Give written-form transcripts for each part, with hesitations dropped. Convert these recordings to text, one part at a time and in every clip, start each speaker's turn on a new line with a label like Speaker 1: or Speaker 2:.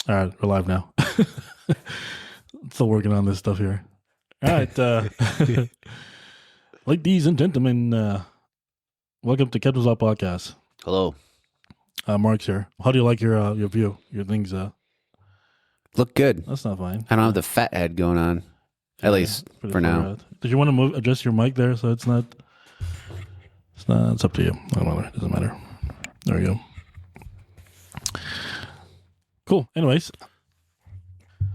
Speaker 1: All right, we're live now. Still working on this stuff here. All right. Ladies and gentlemen, welcome to CptsLogs Podcast.
Speaker 2: Hello.
Speaker 1: Mark's here. How do you like your view? Your things?
Speaker 2: Look good.
Speaker 1: That's not fine.
Speaker 2: I don't have the fat head going on. At least for now.
Speaker 1: Did you want to adjust your mic there so it's not? It's up to you. It doesn't matter. There we go. Cool. Anyways,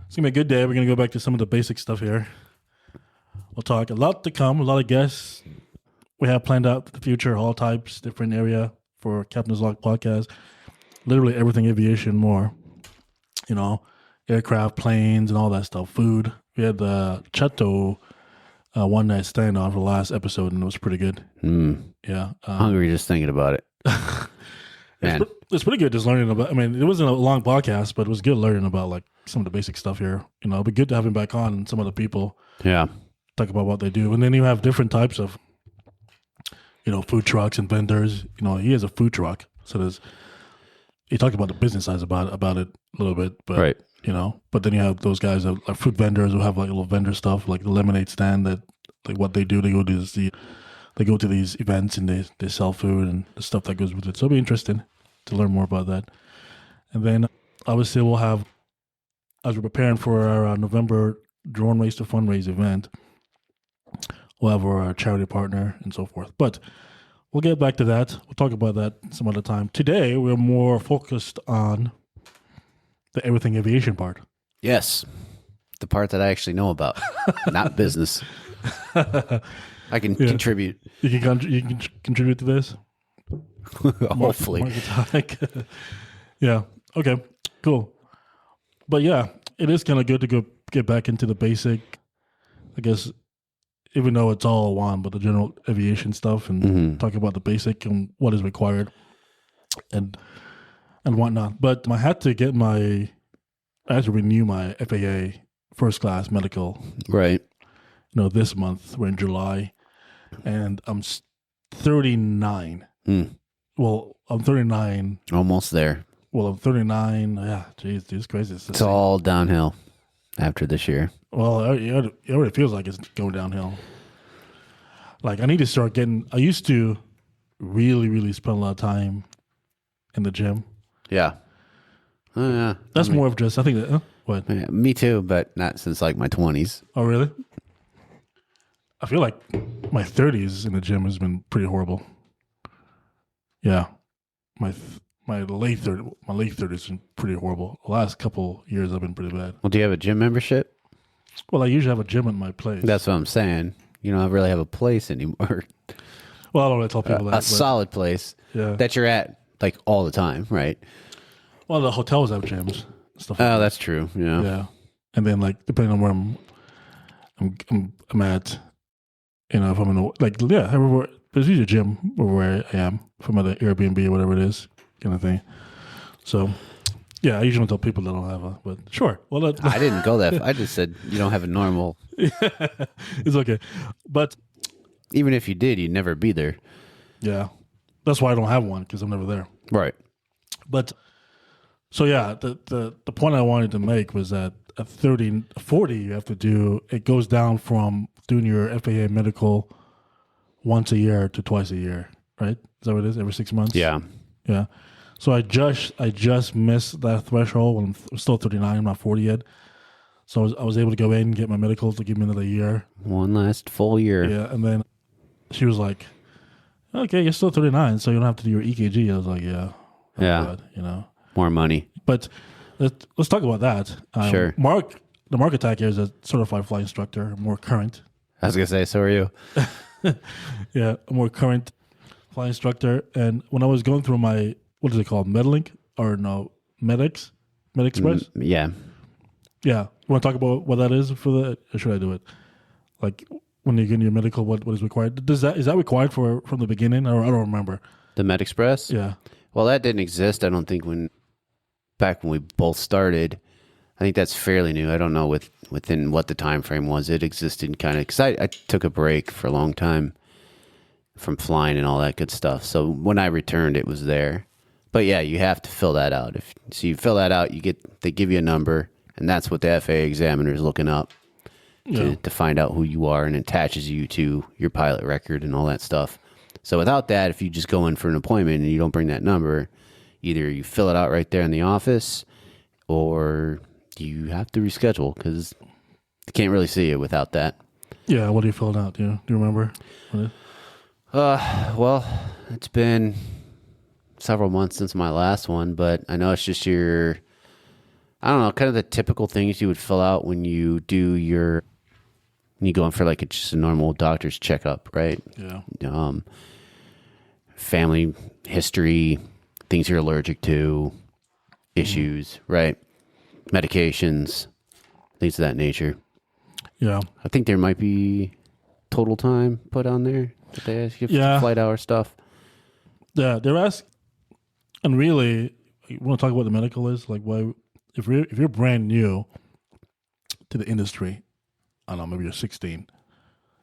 Speaker 1: it's gonna be a good day. We're gonna go back to some of the basic stuff here. We'll talk a lot to come. A lot of guests. We have planned out the future, all types, different area for Captain's Log podcast. Literally everything aviation, more. Aircraft, planes, and all that stuff. Food. We had the Chateau one night stand on for the last episode, and it was pretty good. Yeah.
Speaker 2: Hungry just thinking about it. Man.
Speaker 1: It's pretty good just learning about, it wasn't a long podcast, but it was good learning about like some of the basic stuff here. It'd be good to have him back on and some other people.
Speaker 2: Yeah.
Speaker 1: Talk about what they do. And then you have different types of, food trucks and vendors. He has a food truck. So he talked about the business side about it a little bit, but
Speaker 2: right.
Speaker 1: But then you have those guys that are food vendors who have like little vendor stuff, like the lemonade stand that like what they do. They go to these events and they sell food and the stuff that goes with it. So it'll be interesting to learn more about that. And then obviously we'll have, as we're preparing for our November Drone Race to Fundraise event, we'll have our charity partner and so forth. But we'll get back to that. We'll talk about that some other time. Today, we're more focused on the everything aviation part.
Speaker 2: Yes. The part that I actually know about, not business. I can contribute.
Speaker 1: You can contribute to this?
Speaker 2: Hopefully.
Speaker 1: Yeah. Okay. Cool. But yeah, it is kind of good to get back into the basic, I guess, even though it's all one, but the general aviation stuff and talk about the basic and what is required and whatnot. But I had to renew my FAA first class medical.
Speaker 2: Right.
Speaker 1: This month. We're in July, and I'm 39. Well, I'm 39.
Speaker 2: Almost there.
Speaker 1: Well, I'm 39. Yeah, geez, it's crazy.
Speaker 2: It's all downhill after this year.
Speaker 1: Well, it already feels like it's going downhill. Like, I need to start I used to really, really spend a lot of time in the gym.
Speaker 2: Yeah. Yeah.
Speaker 1: That's more of just, I think, what?
Speaker 2: Yeah, me too, but not since like my 20s.
Speaker 1: Oh, really? I feel like my 30s in the gym has been pretty horrible. Yeah. My late 30s has been pretty horrible. The last couple years have been pretty bad.
Speaker 2: Well, do you have a gym membership?
Speaker 1: Well, I usually have a gym at my place.
Speaker 2: That's what I'm saying. You don't really have a place anymore.
Speaker 1: Well, I don't really tell people that.
Speaker 2: A solid place that you're at like all the time, right?
Speaker 1: Well, the hotels have gyms. Stuff
Speaker 2: like that's true. Yeah.
Speaker 1: Yeah. And then like depending on where I'm at, if I'm in everywhere. There's usually a gym where I am, if I'm at an Airbnb or whatever it is, kind of thing. So, yeah, I usually don't tell people that I don't have a, but sure. Well,
Speaker 2: I didn't go that far. I just said you don't have a normal.
Speaker 1: It's okay. But
Speaker 2: even if you did, you'd never be there.
Speaker 1: Yeah. That's why I don't have one, because I'm never there.
Speaker 2: Right.
Speaker 1: But, so yeah, the point I wanted to make was that at 40, you have to do, it goes down from doing your FAA medical once a year to twice a year, right? Is that what it is? Every 6 months?
Speaker 2: Yeah.
Speaker 1: Yeah. So I just missed that threshold. I'm still 39. I'm not 40 yet. So I was able to go in and get my medical to give me another year.
Speaker 2: One last full year.
Speaker 1: Yeah. And then she was like, okay, you're still 39, so you don't have to do your EKG. I was like, yeah.
Speaker 2: Yeah.
Speaker 1: Good,
Speaker 2: More money.
Speaker 1: But let's talk about that.
Speaker 2: Sure.
Speaker 1: The Mark Attack here is a certified flight instructor, more current.
Speaker 2: I was going to say, so are you.
Speaker 1: Yeah, a more current flight instructor. And when I was going through my, what is it called, MedLink? Or no, MedExpress?
Speaker 2: Yeah.
Speaker 1: Yeah. You want to talk about what that is for the, or should I do it? Like, when you get your medical, what is required? Is that required from the beginning? Or I don't remember.
Speaker 2: The MedExpress?
Speaker 1: Yeah.
Speaker 2: Well, that didn't exist, I don't think, back when we both started. I think that's fairly new. I don't know within what the time frame was. It existed kind of, because I took a break for a long time from flying and all that good stuff. So when I returned, it was there. But yeah, you have to fill that out. So you fill that out, they give you a number, and that's what the FAA examiner is looking up to find out who you are, and attaches you to your pilot record and all that stuff. So without that, if you just go in for an appointment and you don't bring that number, either you fill it out right there in the office, or you have to reschedule because the can't really see it without that.
Speaker 1: Yeah, what are you filling out? Do you remember?
Speaker 2: Well, it's been several months since my last one, but I know it's just I don't know, kind of the typical things you would fill out when you when you go in for like just a normal doctor's checkup, right?
Speaker 1: Yeah.
Speaker 2: Family history, things you're allergic to, issues, right? Medications, things of that nature.
Speaker 1: Yeah.
Speaker 2: I think there might be total time put on there that they ask you for flight hour stuff.
Speaker 1: Yeah, they're asking, and really, you want to talk about what the medical is? Like, why, if you're brand new to the industry, I don't know, maybe you're 16.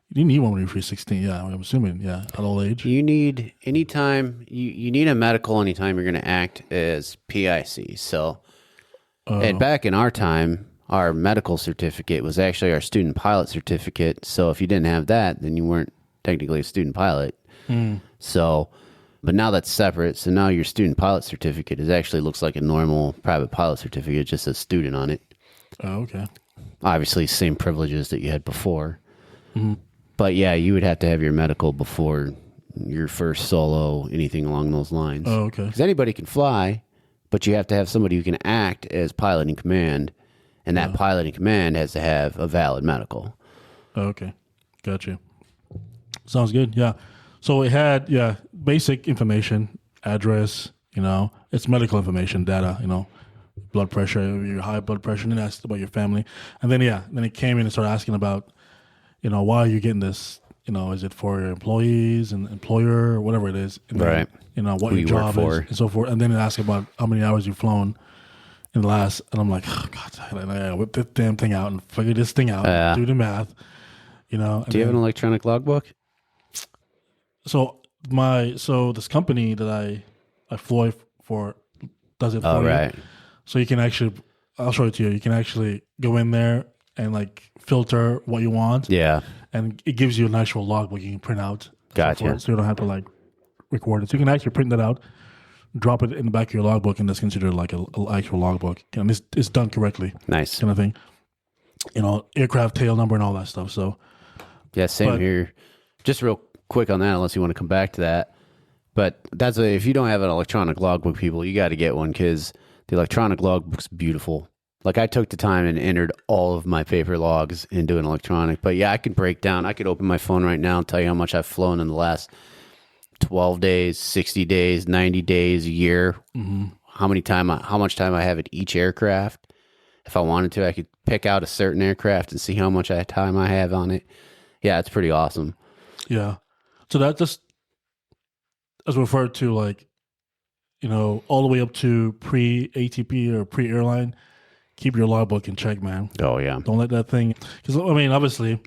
Speaker 1: You need one when you're 16, yeah, I'm assuming, at old age.
Speaker 2: You need, anytime, you need a medical anytime you're going to act as PIC. So, and back in our time, our medical certificate was actually our student pilot certificate. So if you didn't have that, then you weren't technically a student pilot. So, but now that's separate. So now your student pilot certificate actually looks like a normal private pilot certificate. It just says student on it.
Speaker 1: Oh, okay.
Speaker 2: Obviously, same privileges that you had before. But yeah, you would have to have your medical before your first solo, anything along those lines.
Speaker 1: Oh, okay.
Speaker 2: Because anybody can fly, but you have to have somebody who can act as pilot in command. And that pilot in command has to have a valid medical.
Speaker 1: Oh, okay. Gotcha. Sounds good. Yeah. So it had, basic information, address, it's medical information, data, blood pressure, your high blood pressure, and then asked about your family. And then, then it came in and started asking about, why are you getting this? Is it for your employees and employer or whatever it is? And
Speaker 2: right.
Speaker 1: Then, what your job is and so forth. And then it asks about how many hours you've flown in the last, and I'm like, oh, God, I whip this damn thing out and figure this thing out, do the math, Do
Speaker 2: you have an electronic logbook?
Speaker 1: So this company that I fly for does it for
Speaker 2: right.
Speaker 1: you. So you can actually, I'll show it to you. You can actually go in there and like filter what you want.
Speaker 2: Yeah.
Speaker 1: And it gives you an actual logbook you can print out.
Speaker 2: Gotcha.
Speaker 1: So you don't have to like record it. So you can actually print that out, drop it in the back of your logbook, and that's considered like an actual logbook. And it's done correctly.
Speaker 2: Nice.
Speaker 1: Kind of thing. Aircraft tail number and all that stuff. So
Speaker 2: yeah, same here. Just real quick on that, unless you want to come back to that. But if you don't have an electronic logbook, people, you got to get one because the electronic logbook's beautiful. Like I took the time and entered all of my paper logs into an electronic. But yeah, I could open my phone right now and tell you how much I've flown in the last 12 days, 60 days, 90 days, a year. How much time I have at each aircraft. If I wanted to, I could pick out a certain aircraft and see how much time I have on it. Yeah, it's pretty awesome.
Speaker 1: Yeah. So that just as referred to like, all the way up to pre-ATP or pre-airline, keep your logbook in check, man.
Speaker 2: Oh, yeah.
Speaker 1: Don't let that thing, because obviously,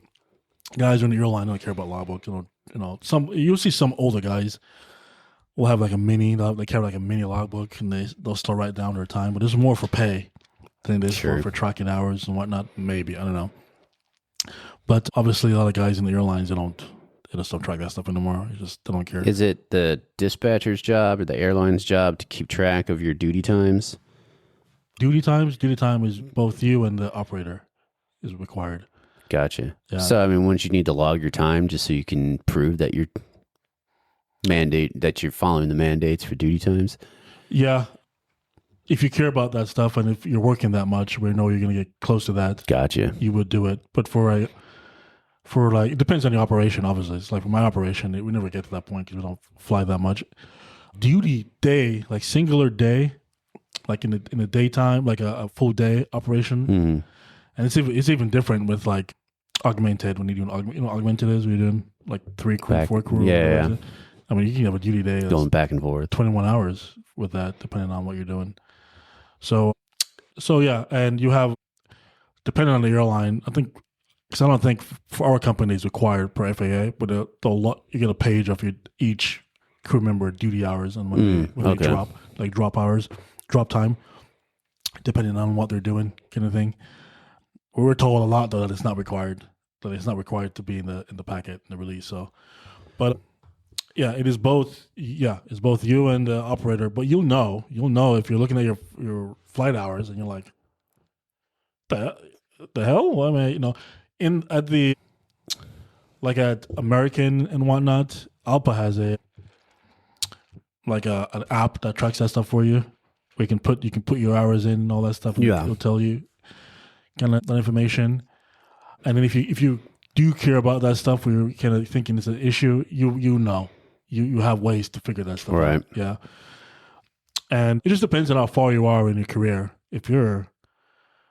Speaker 1: guys in the airline don't care about logbook. You'll see some older guys will have like they carry like a mini logbook and they'll still write down their time, but it's more for pay than it is for tracking hours and whatnot. Maybe, I don't know. But obviously, a lot of guys in the airlines, they just don't track that stuff anymore. They don't care.
Speaker 2: Is it the dispatcher's job or the airline's job to keep track of your duty times?
Speaker 1: Duty time is both you and the operator is required.
Speaker 2: Gotcha.
Speaker 1: Yeah.
Speaker 2: So, wouldn't you need to log your time just so you can prove that you're following the mandates for duty times? Yeah.
Speaker 1: If you care about that stuff and if you're working that much, we know you're going to get close to that.
Speaker 2: Gotcha.
Speaker 1: You would do it. But it depends on the operation, obviously. It's like for my operation, we never get to that point because we don't fly that much. Duty day, like singular day, like in the daytime, like a full day operation. And it's even different with like augmented, when you're doing augmented is when you're doing like 3 crew, 4 crew.
Speaker 2: Yeah.
Speaker 1: You can have a duty day
Speaker 2: going back and forth
Speaker 1: 21 hours with that, depending on what you're doing. So yeah, and you have, depending on the airline, I don't think for our company it's required per FAA, but you get a page of each crew member duty hours and when they drop, like drop hours, drop time, depending on what they're doing, kind of thing. We were told a lot though that it's not required to be in the packet in the release. So, but yeah, it is both. Yeah, it's both you and the operator. But you'll know if you're looking at your flight hours and you're like, the hell? Well, I mean, at American and whatnot, Alpa has an app that tracks that stuff for you. Where you can put your hours in and all that stuff. And it'll tell you kind of that information. And then if you do care about that stuff, where you're kind of thinking it's an issue, you know, you have ways to figure that stuff out. Yeah. And it just depends on how far you are in your career. If you're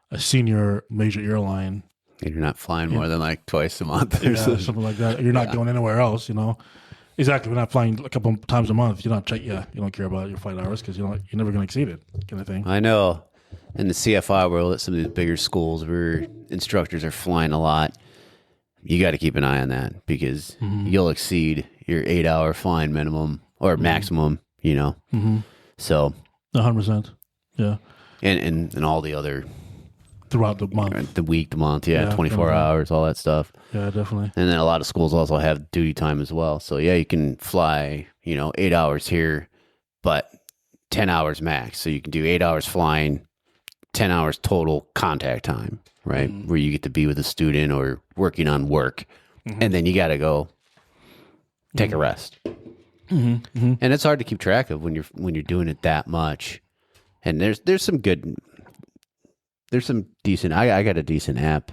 Speaker 1: a senior major airline,
Speaker 2: and you're not flying more than like twice a month or
Speaker 1: something like that, you're not going anywhere else, you know. Exactly. We're not flying a couple times a month. You don't care about your flight hours because you're never going to exceed it, kind of thing.
Speaker 2: I know. In the CFI world, at some of these bigger schools where instructors are flying a lot, you got to keep an eye on that because you'll exceed your 8-hour flying minimum or maximum, you know. So
Speaker 1: 100%. Yeah.
Speaker 2: And all the other
Speaker 1: throughout the month,
Speaker 2: the week, the month, 24 hours, all that stuff.
Speaker 1: Yeah, definitely.
Speaker 2: And then a lot of schools also have duty time as well. So you can fly, 8 hours here, but 10 hours max. So you can do 8 hours flying, 10 hours total contact time, right? Where you get to be with a student or working on work. And then you got to go take a rest. And it's hard to keep track of when you're doing it that much. And there's some decent, I got a decent app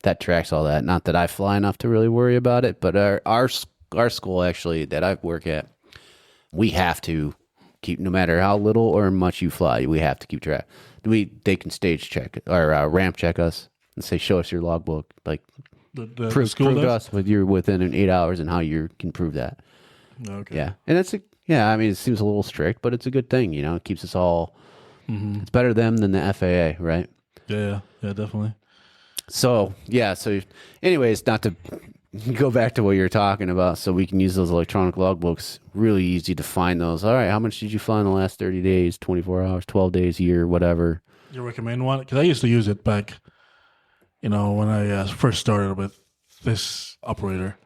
Speaker 2: that tracks all that. Not that I fly enough to really worry about it, but our school actually that I work at, we have to keep, no matter how little or much you fly, we have to keep track. They can stage check or ramp check us and say, show us your logbook, like prove to us with you're within 8 hours and how you can prove that.
Speaker 1: Okay.
Speaker 2: Yeah, and I mean, it seems a little strict, but it's a good thing, It keeps us all. It's better them than the FAA, right?
Speaker 1: Yeah, definitely.
Speaker 2: So anyways, not to go back to what you're talking about, so we can use those electronic logbooks. Really easy to find those. All right, how much did you fly in the last 30 days, 24 hours, 12 days, year, whatever?
Speaker 1: You recommend one? Because I used to use it back, when I first started with this operator.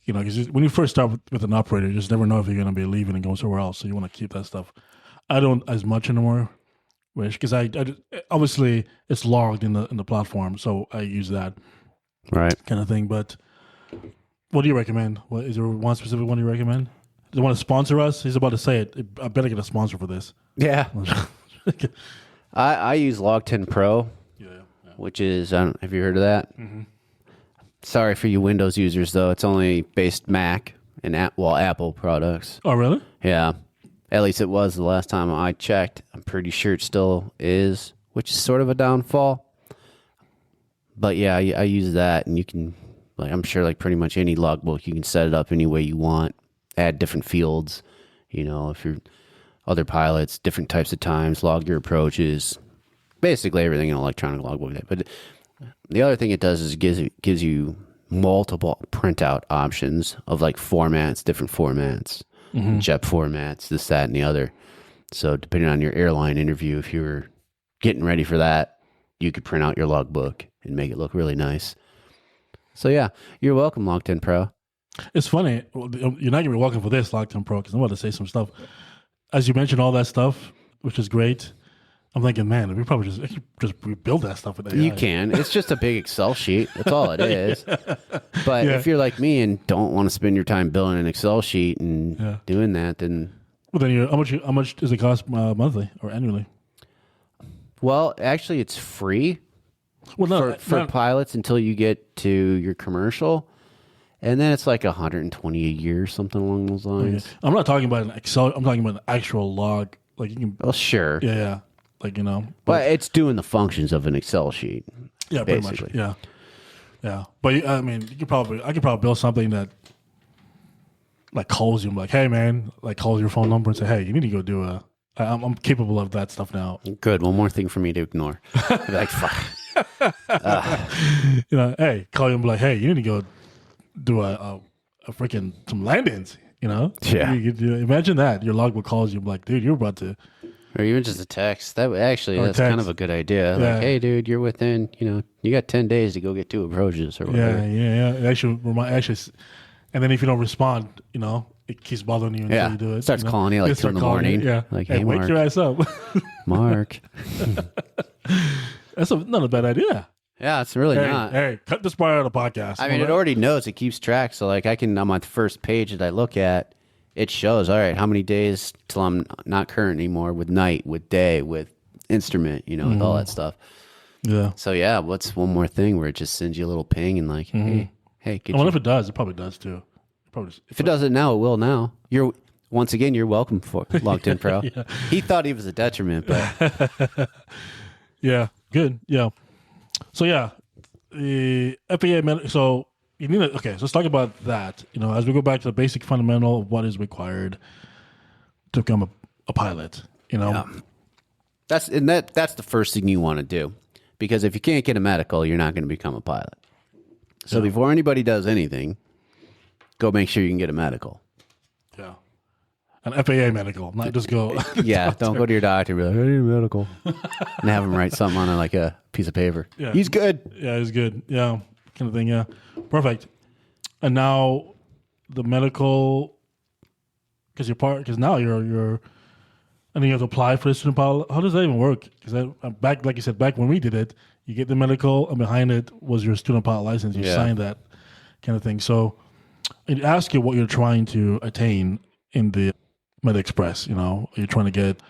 Speaker 1: Because when you first start with an operator, you just never know if you're going to be leaving and going somewhere else. So you want to keep that stuff. I don't as much anymore, because I obviously it's logged in the platform, so I use that kind of thing. But what do you recommend? Is there one specific one you recommend? Do you want to sponsor us? He's about to say it. I better get a sponsor for this.
Speaker 2: Yeah. I use Log10 Pro, which is, have you heard of that? Sorry for you Windows users, though. It's only based Mac and Apple products.
Speaker 1: Oh, really?
Speaker 2: Yeah. At least it was the last time I checked. I'm pretty sure it still is, which is sort of a downfall. But yeah, I use that, and you can, I'm sure pretty much any logbook, you can set it up any way you want, add different fields. If you're other pilots, different types of times, log your approaches, basically everything in an electronic logbook. But the other thing it does is it gives you multiple printout options of different formats, JEP formats, this, that, and the other. So depending on your airline interview, if you're getting ready for that, you could print out your logbook and make it look really nice. So yeah, you're welcome, Log10 Pro.
Speaker 1: It's funny. You're not going to be welcome for this, Log10 Pro, because I'm about to say some stuff. As you mentioned all that stuff, which is great. I'm thinking, man, we probably just rebuild that stuff with AI.
Speaker 2: You can. It's just a big Excel sheet. That's all it is. But if you're like me and don't want to spend your time building an Excel sheet and doing that, then...
Speaker 1: Well, then how much does it cost monthly or annually?
Speaker 2: Well, actually, it's free for pilots until you get to your commercial. And then it's like $120 a year, something along those lines.
Speaker 1: Okay. I'm not talking about an Excel. I'm talking about an actual log. You can...
Speaker 2: Well, sure.
Speaker 1: Yeah.
Speaker 2: But it's doing the functions of an Excel sheet.
Speaker 1: Yeah, basically. Pretty much. Yeah. But I mean, I could probably build something that calls you, hey man, calls your phone number and say, hey, you need to go do I'm capable of that stuff now.
Speaker 2: Good. One more thing for me to ignore. Fuck.
Speaker 1: Hey, call you and be like, hey, you need to go do a freaking some land-ins.
Speaker 2: Yeah.
Speaker 1: You imagine that your logbook calls you, like, dude, you're about to.
Speaker 2: Or even just a text. That's kind of a good idea.
Speaker 1: Yeah.
Speaker 2: Hey, dude, you're within, you got 10 days to go get 2 approaches or whatever.
Speaker 1: Yeah. It actually, and then if you don't respond, it keeps bothering you until you do it.
Speaker 2: Starts calling you 2 in the morning.
Speaker 1: Yeah.
Speaker 2: Like, hey,
Speaker 1: wake
Speaker 2: Mark.
Speaker 1: your ass up.
Speaker 2: Mark.
Speaker 1: That's not a bad idea.
Speaker 2: Yeah, it's really
Speaker 1: Hey,
Speaker 2: not.
Speaker 1: hey, cut this part out of the podcast.
Speaker 2: I mean, it already knows, it keeps track. So, like, I can, on my first page that I look at, it shows, all right, how many days till I'm not current anymore with night, with day, with instrument, with all that stuff.
Speaker 1: Yeah.
Speaker 2: So, yeah, what's one more thing where it just sends you a little ping and like, hey,
Speaker 1: I wonder if it does. It probably does too.
Speaker 2: if it doesn't now, it will now. Once again, you're welcome for Logged In Pro.
Speaker 1: Yeah.
Speaker 2: He thought he was a detriment, but
Speaker 1: Yeah, good. Yeah. So yeah, the FAA. So you need to. Okay, so let's talk about that. As we go back to the basic fundamental of what is required to become a pilot.
Speaker 2: yeah. That's the first thing you want to do, because if you can't get a medical, you're not going to become a pilot. So before anybody does anything, go make sure you can get a medical.
Speaker 1: Yeah. An FAA medical, not just go.
Speaker 2: Yeah, don't go to your doctor and be like, I need a medical. And have him write something on like a piece of paper.
Speaker 1: Yeah.
Speaker 2: He's good.
Speaker 1: Yeah, he's good. Yeah, kind of thing. Yeah, perfect. And now the medical, because now you're, and then you have to apply for the student pilot. How does that even work? Because back, like you said, back when we did it, you get the medical, and behind it was your student pilot license. You sign that kind of thing. So it asks you what you're trying to attain in the Med Express. You're trying to get,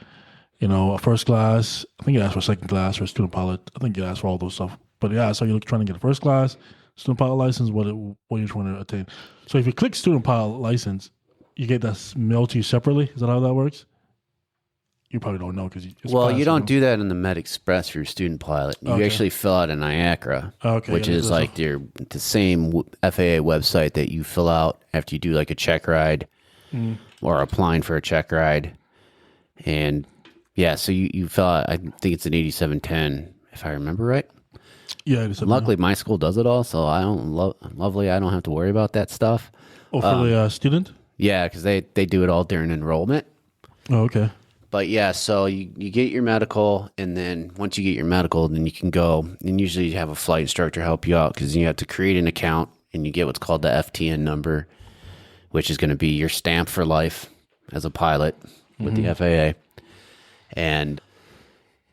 Speaker 1: a first class. I think you ask for second class or a student pilot. I think you ask for all those stuff. But yeah, so you're trying to get a first class student pilot license. What you're trying to attain. So if you click student pilot license, you get that mailed to you separately. Is that how that works? You probably don't know because
Speaker 2: you don't do that in the Med Express for your student pilot. You actually fill out a NIACRA, which is like the same FAA website that you fill out after you do like a check ride or applying for a check ride. And yeah, so you fill out, I think it's an 8710, if I remember right.
Speaker 1: Yeah.
Speaker 2: Luckily, my school does it all, so I don't have to worry about that stuff.
Speaker 1: Oh, for the student?
Speaker 2: Yeah, because they do it all during enrollment.
Speaker 1: Oh, okay.
Speaker 2: But yeah, so you get your medical, and then once you get your medical, then you can go, and usually you have a flight instructor help you out, because you have to create an account, and you get what's called the FTN number, which is going to be your stamp for life as a pilot with the FAA. And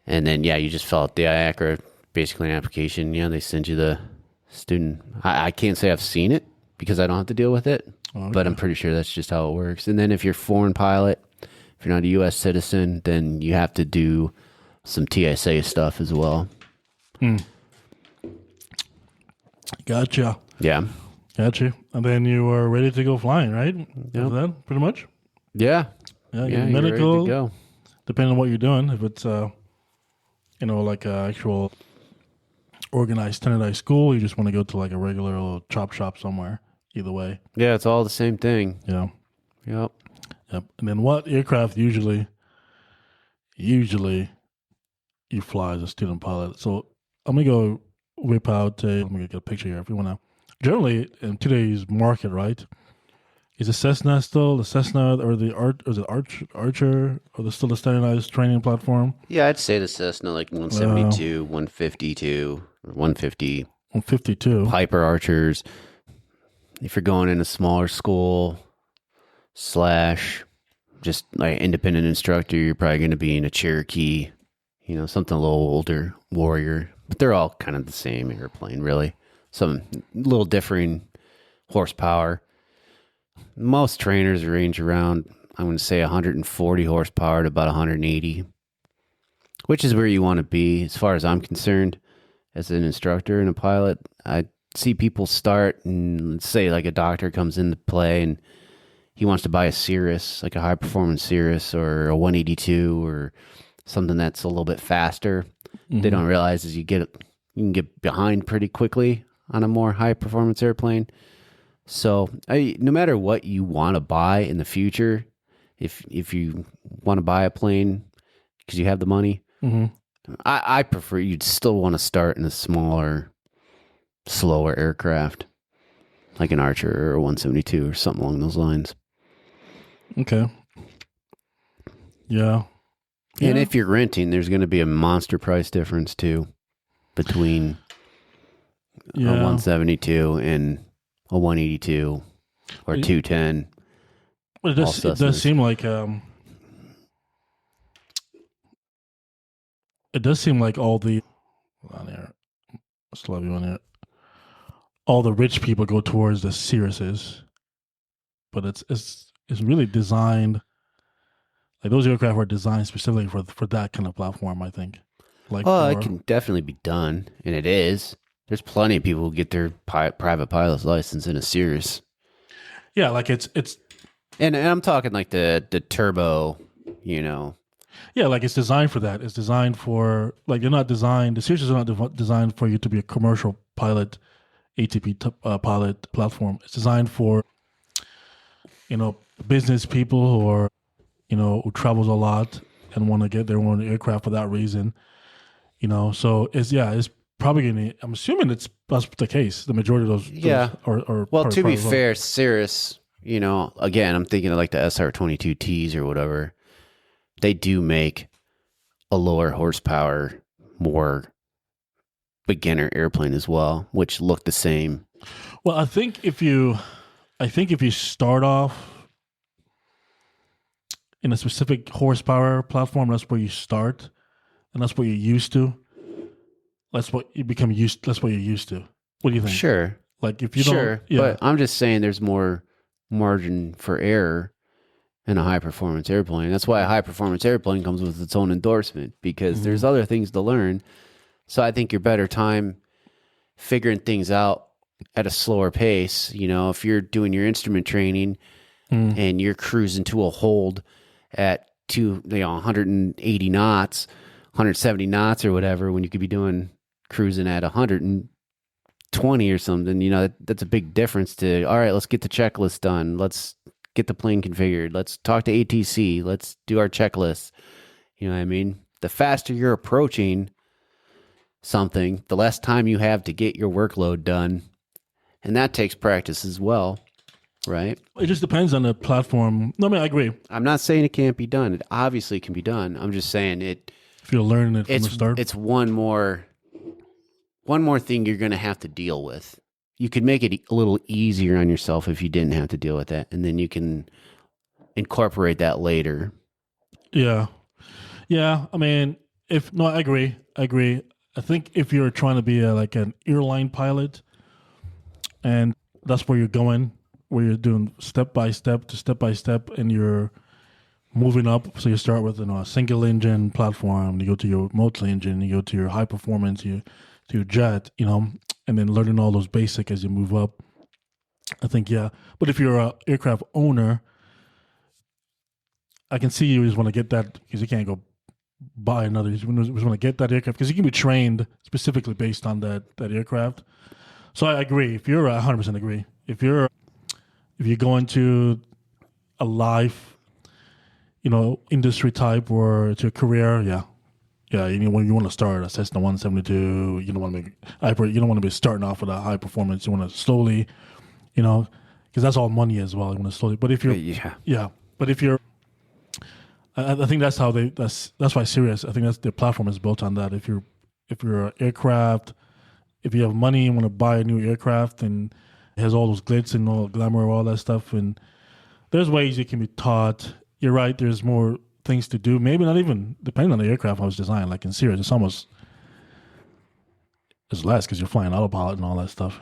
Speaker 2: then, yeah, you just fill out the IACRA, basically an application. Yeah, they send you the student. I can't say I've seen it because I don't have to deal with it, but I'm pretty sure that's just how it works. And then if you're a foreign pilot, if you're not a U.S. citizen, then you have to do some TSA stuff as well.
Speaker 1: Gotcha.
Speaker 2: Yeah.
Speaker 1: Gotcha. And then you are ready to go flying, right?
Speaker 2: Yep.
Speaker 1: Is that pretty much?
Speaker 2: Yeah.
Speaker 1: Yeah.
Speaker 2: Yeah,
Speaker 1: Medical,
Speaker 2: you're ready to go.
Speaker 1: depending on what you're doing. If it's, like an actual organized, standardized school, you just want to go to like a regular little chop shop somewhere. Either way.
Speaker 2: Yeah, it's all the same thing.
Speaker 1: Yeah.
Speaker 2: Yep.
Speaker 1: Yep. And then what aircraft usually you fly as a student pilot? So I'm going to go whip out let me get a picture here if you want to. Generally, in today's market, right, is the Cessna still the Cessna or the Archer or still the standardized training platform?
Speaker 2: Yeah, I'd say the Cessna like 172, 152, or 150.
Speaker 1: 152.
Speaker 2: Piper Archers. If you're going in a smaller school / just like independent instructor, you're probably going to be in a Cherokee, something a little older, Warrior. But they're all kind of the same airplane, really. Some little differing horsepower. Most trainers range around, I'm going to say 140 horsepower to about 180, which is where you want to be as far as I'm concerned as an instructor and a pilot. I see people start, and let's say like a doctor comes into play and he wants to buy a Cirrus, like a high performance Cirrus or a 182 or something that's a little bit faster. They don't realize is you can get behind pretty quickly on a more high performance airplane. So no matter what you want to buy in the future, if you want to buy a plane because you have the money, I prefer you'd still want to start in a smaller, slower aircraft like an Archer or a 172 or something along those lines.
Speaker 1: Okay. Yeah.
Speaker 2: And if you're renting, there's going to be a monster price difference too between a 172 and a 182 or 210.
Speaker 1: But it does seem like all the hold on here. Still have you on it. All the rich people go towards the Cirruses, but it's really designed. Like those aircraft are designed specifically for that kind of platform. I think. Like
Speaker 2: Oh, it can definitely be done, and it is. There's plenty of people who get their private pilot's license in a Cirrus.
Speaker 1: Yeah, like it's
Speaker 2: and I'm talking like the turbo,
Speaker 1: Yeah, like it's designed for that. It's designed for like they're not designed. The Cirruses are not designed for you to be a commercial pilot, ATP pilot platform. It's designed for business people who are who travels a lot and want to get their own aircraft for that reason. So it's probably gonna. I'm assuming that's the case. The majority of those are
Speaker 2: well, to be fair, Cirrus, again, I'm thinking of like the SR22Ts or whatever. They do make a lower horsepower, more beginner airplane as well, which look the same.
Speaker 1: Well, I think if you start off in a specific horsepower platform, that's where you start, and that's what you're used to. That's what you become used. That's what you're used to. What do you think?
Speaker 2: Sure.
Speaker 1: Like if you don't,
Speaker 2: but I'm just saying there's more margin for error in a high performance airplane. That's why a high performance airplane comes with its own endorsement, because there's other things to learn. So I think you're better time figuring things out at a slower pace. If you're doing your instrument training and you're cruising to a hold at 180 knots, 170 knots or whatever, when you could be cruising at 120 or something, that's a big difference to, all right, let's get the checklist done. Let's get the plane configured. Let's talk to ATC. Let's do our checklist. You know what I mean? The faster you're approaching something, the less time you have to get your workload done. And that takes practice as well, right?
Speaker 1: It just depends on the platform. No, I mean, I agree.
Speaker 2: I'm not saying it can't be done. It obviously can be done. I'm just saying it.
Speaker 1: If you're learning it from the start.
Speaker 2: It's one more thing you're going to have to deal with. You could make it a little easier on yourself if you didn't have to deal with that, and then you can incorporate that later.
Speaker 1: Yeah. I mean, I agree. I think if you're trying to be like an airline pilot, and that's where you're going, where you're doing step by step, and you're moving up. So you start with a single engine platform, you go to your multi engine, you go to your high performance, to your jet, and then learning all those basic as you move up. I think, yeah. But if you're an aircraft owner, I can see you just want to get that, because you can't go buy another. You just want to get that aircraft because you can be trained specifically based on that aircraft. So I agree. If you're 100% agree. If you go into a life, industry type or to a career, yeah. When you want to start a Cessna 172, you don't want to be starting off with a high performance. You want to slowly, because that's all money as well. You want to slowly. But if you're, But if you're, I think that's how that's why Cirrus. I think that's the platform is built on that. If you're an aircraft, if you have money, you want to buy a new aircraft and it has all those glitz and all glamour, all that stuff, and there's ways you can be taught. You're right. There's more things to do. Maybe not even depending on the aircraft I was designed. Like in Cirrus, it's less because you're flying autopilot and all that stuff.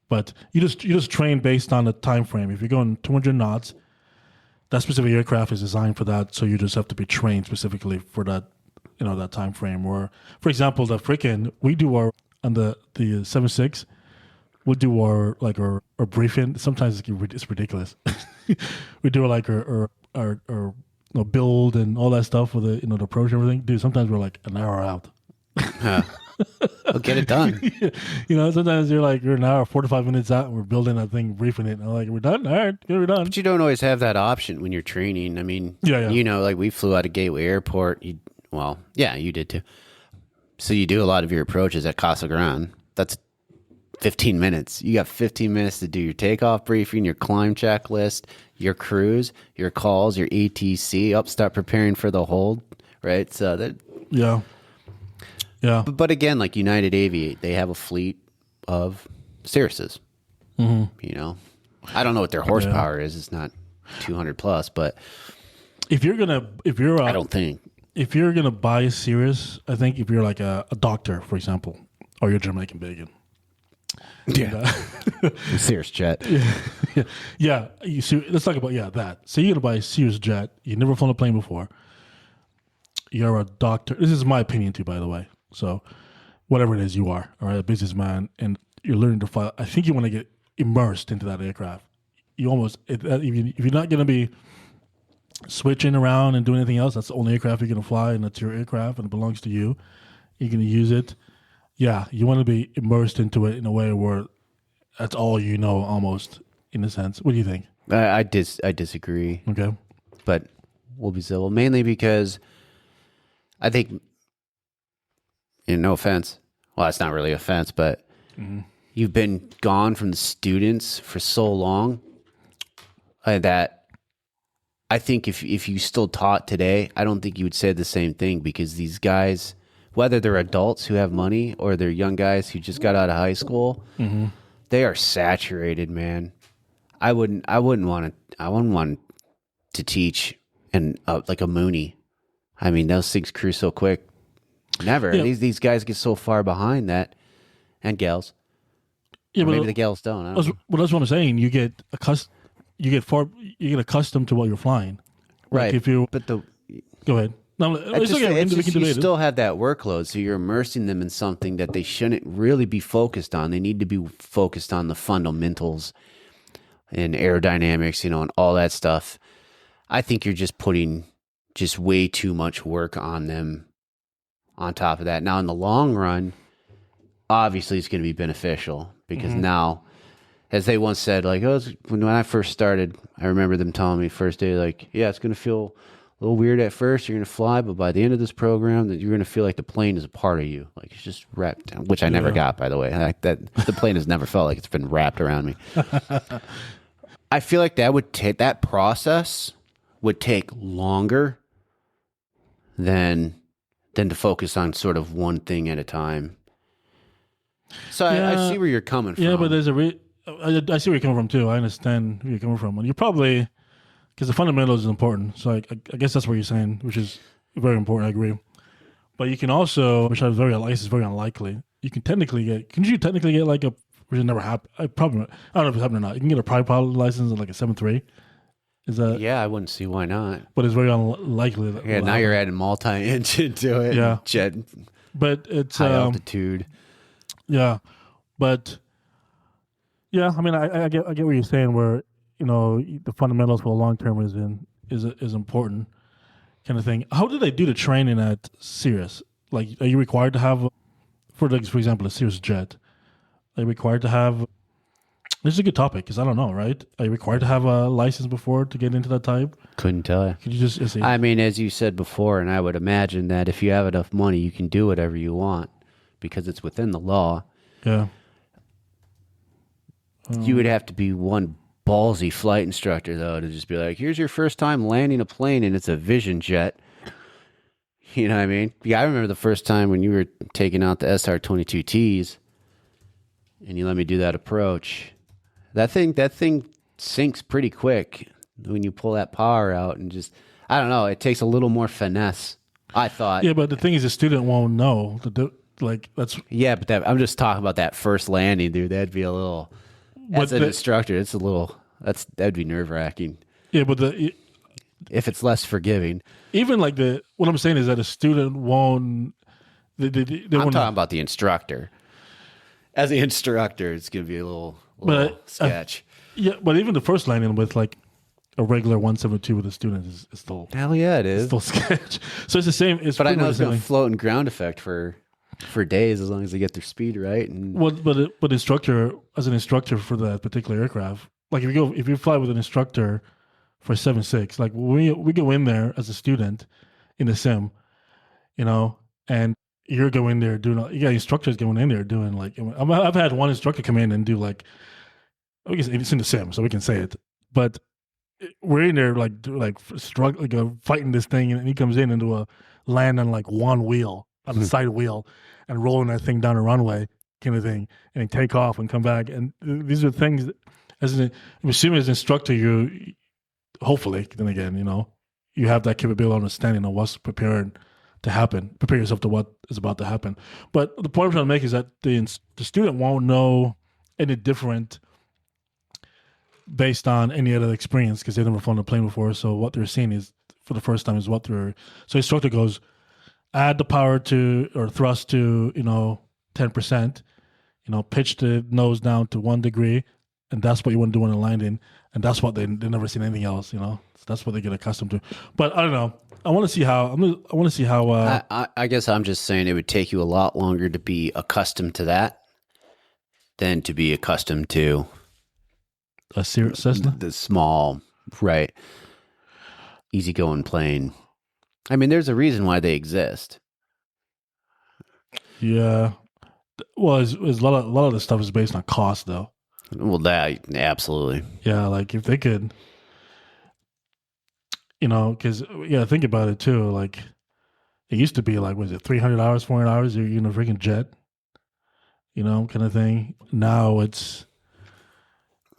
Speaker 1: But you just train based on the time frame. If you're going 200 knots, that specific aircraft is designed for that. So you just have to be trained specifically for that, that time frame. Or, for example, we do our on the 76. We'll do our briefing. Sometimes it's ridiculous. We do our build and all that stuff with the the approach and everything. Dude, sometimes we're like an hour out.
Speaker 2: We'll get it done.
Speaker 1: Sometimes you're an hour, 45 minutes out, and we're building that thing, briefing it. And I'm like, we're done? All right, we're done.
Speaker 2: But you don't always have that option when you're training. I mean, like we flew out of Gateway Airport. You did too. So you do a lot of your approaches at Casa Grande. That's 15 minutes. You got 15 minutes to do your takeoff briefing, your climb checklist, your cruise, your calls, your ATC, start preparing for the hold, right? So that...
Speaker 1: Yeah.
Speaker 2: But again, like United Aviate, they have a fleet of Cirruses. Mm-hmm. I don't know what their horsepower is. It's not 200 plus, but
Speaker 1: I don't
Speaker 2: think.
Speaker 1: If you're going to buy a Cirrus, I think if you're like a doctor, for example, or you're Jamaican bacon.
Speaker 2: Yeah. Sears jet.
Speaker 1: Yeah. You see, let's talk about that. So you're gonna buy a Sears jet. You've never flown a plane before. You're a doctor. This is my opinion too, by the way. So whatever it is you are, all right, a businessman, and you're learning to fly. I think you want to get immersed into that aircraft. You almost if you're not gonna be switching around and doing anything else, that's the only aircraft you're gonna fly, and that's your aircraft and it belongs to you. You're gonna use it. Yeah, you want to be immersed into it in a way where that's all you know, almost, in a sense. What do you think?
Speaker 2: I disagree.
Speaker 1: Okay.
Speaker 2: But we'll be civil. Mainly because I think, no offense. Well, it's not really offense, but you've been gone from the students for so long that I think if you still taught today, I don't think you would say the same thing, because these guys, whether they're adults who have money or they're young guys who just got out of high school, they are saturated, man. I wouldn't want to teach like a Mooney. I mean, those things cruise so quick. Never. Yeah. These guys get so far behind that, and gals. Yeah, but maybe the gals don't. I don't know.
Speaker 1: Well, that's what I'm saying. You get accustomed to what you're flying,
Speaker 2: right?
Speaker 1: Like
Speaker 2: go
Speaker 1: ahead. No, it's okay.
Speaker 2: You still have that workload, so you're immersing them in something that they shouldn't really be focused on. They need to be focused on the fundamentals and aerodynamics, and all that stuff. I think you're just putting way too much work on them on top of that. Now, in the long run, obviously it's going to be beneficial, because now, as they once said, like, when I first started, I remember them telling me first day, like, yeah, it's going to feel a little weird at first. You're going to fly, but by the end of this program, that you're going to feel like the plane is a part of you. Like, it's just wrapped, which I never got, by the way. The plane has never felt like it's been wrapped around me. I feel like that process would take longer than to focus on sort of one thing at a time. So I see where you're coming from.
Speaker 1: Yeah, but there's I see where you're coming from too. I understand where you're coming from. And you're probably, because the fundamentals is important. So I guess that's what you're saying, which is very important. I agree. But you can also, which is very unlikely. You can technically get like a, which has never happened. I don't know if it's happened or not. You can get a private pilot license at like a 7.3. Is that?
Speaker 2: Yeah, I wouldn't see why not.
Speaker 1: But it's very unlikely.
Speaker 2: That now you're adding multi-engine to it.
Speaker 1: Yeah.
Speaker 2: Jet.
Speaker 1: But it's
Speaker 2: high altitude.
Speaker 1: Yeah, but yeah, I mean, I get what you're saying. Where the fundamentals for the long term is important, kind of thing. How do they do the training at Cirrus? Like, are you required to have, for example, a Cirrus jet? Are you required to have? This is a good topic, because I don't know, right? Are you required to have a license before to get into that type?
Speaker 2: Couldn't tell you.
Speaker 1: Could you just say?
Speaker 2: I mean, as you said before, and I would imagine that if you have enough money, you can do whatever you want, because it's within the law.
Speaker 1: Yeah.
Speaker 2: You would have to be one ballsy flight instructor, though, to just be like, here's your first time landing a plane, and it's a Vision jet. You know what I mean? Yeah, I remember the first time when you were taking out the SR-22Ts, and you let me do that approach. That thing sinks pretty quick when you pull that power out, and just, I don't know, it takes a little more finesse, I thought.
Speaker 1: Yeah, but the thing is, the student won't know. That's...
Speaker 2: Yeah, but I'm just talking about that first landing, dude. That'd be a little... As an instructor, it's a little... That'd be nerve-wracking.
Speaker 1: Yeah, but
Speaker 2: if it's less forgiving.
Speaker 1: Even like what I'm saying is that a student won't... I'm
Speaker 2: talking about the instructor. As the instructor, it's going to be a little sketch.
Speaker 1: Yeah, but even the first landing with like a regular 172 with a student is still...
Speaker 2: Hell yeah, it is.
Speaker 1: Still sketch. So it's the same...
Speaker 2: But I know it's going to float in ground effect for days, as long as they get their speed right. And
Speaker 1: but instructor, as an instructor for that particular aircraft, like if you fly with an instructor for 7.6, like we go in there as a student in the sim, and you're going there doing, instructors going in there doing like, I've had one instructor come in and do like, I guess it's in the sim, so we can say it, but we're in there struggling, fighting this thing, and he comes in and do a land on like one wheel, on the side wheel, and rolling that thing down a runway kind of thing, and then take off and come back. And these are things that, I'm assuming as an instructor, hopefully, then again, you have that capability of understanding of what's prepared to happen. Prepare yourself to what is about to happen. But the point I'm trying to make is that the student won't know any different based on any other experience because they've never flown a plane before. So what they're seeing is for the first time is what they're. So instructor goes, add the power to or thrust to 10%. Pitch the nose down to 1 degree, and that's what you want to do on a landing, and that's what they've never seen anything else. So that's what they get accustomed to. But I don't know. I want to see how. I want to see how.
Speaker 2: I guess I'm just saying it would take you a lot longer to be accustomed to that than to be accustomed to
Speaker 1: a Cessna,
Speaker 2: the small, right, easygoing plane. I mean, there's a reason why they exist.
Speaker 1: Yeah. Well, it's a lot of this stuff is based on cost, though.
Speaker 2: Well, that absolutely.
Speaker 1: Yeah, like if they could, because think about it too. Like it used to be like, was it $300, $400? You're in a freaking jet, kind of thing. Now it's,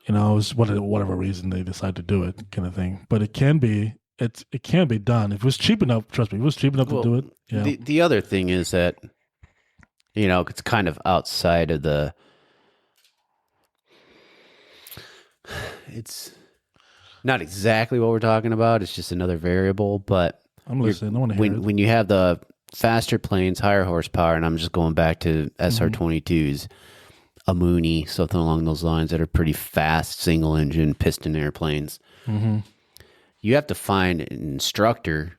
Speaker 1: it's whatever reason they decide to do it, kind of thing. But it can be done if it was cheap enough. Trust me, if it was cheap enough to do it. Yeah.
Speaker 2: The other thing is that. It's kind of outside of it's not exactly what we're talking about. It's just another variable, but
Speaker 1: I'm listening. I want to hear it.
Speaker 2: When you have the faster planes, higher horsepower, and I'm just going back to SR-22s, a Mooney, something along those lines that are pretty fast single engine piston airplanes.
Speaker 1: Mm-hmm.
Speaker 2: You have to find an instructor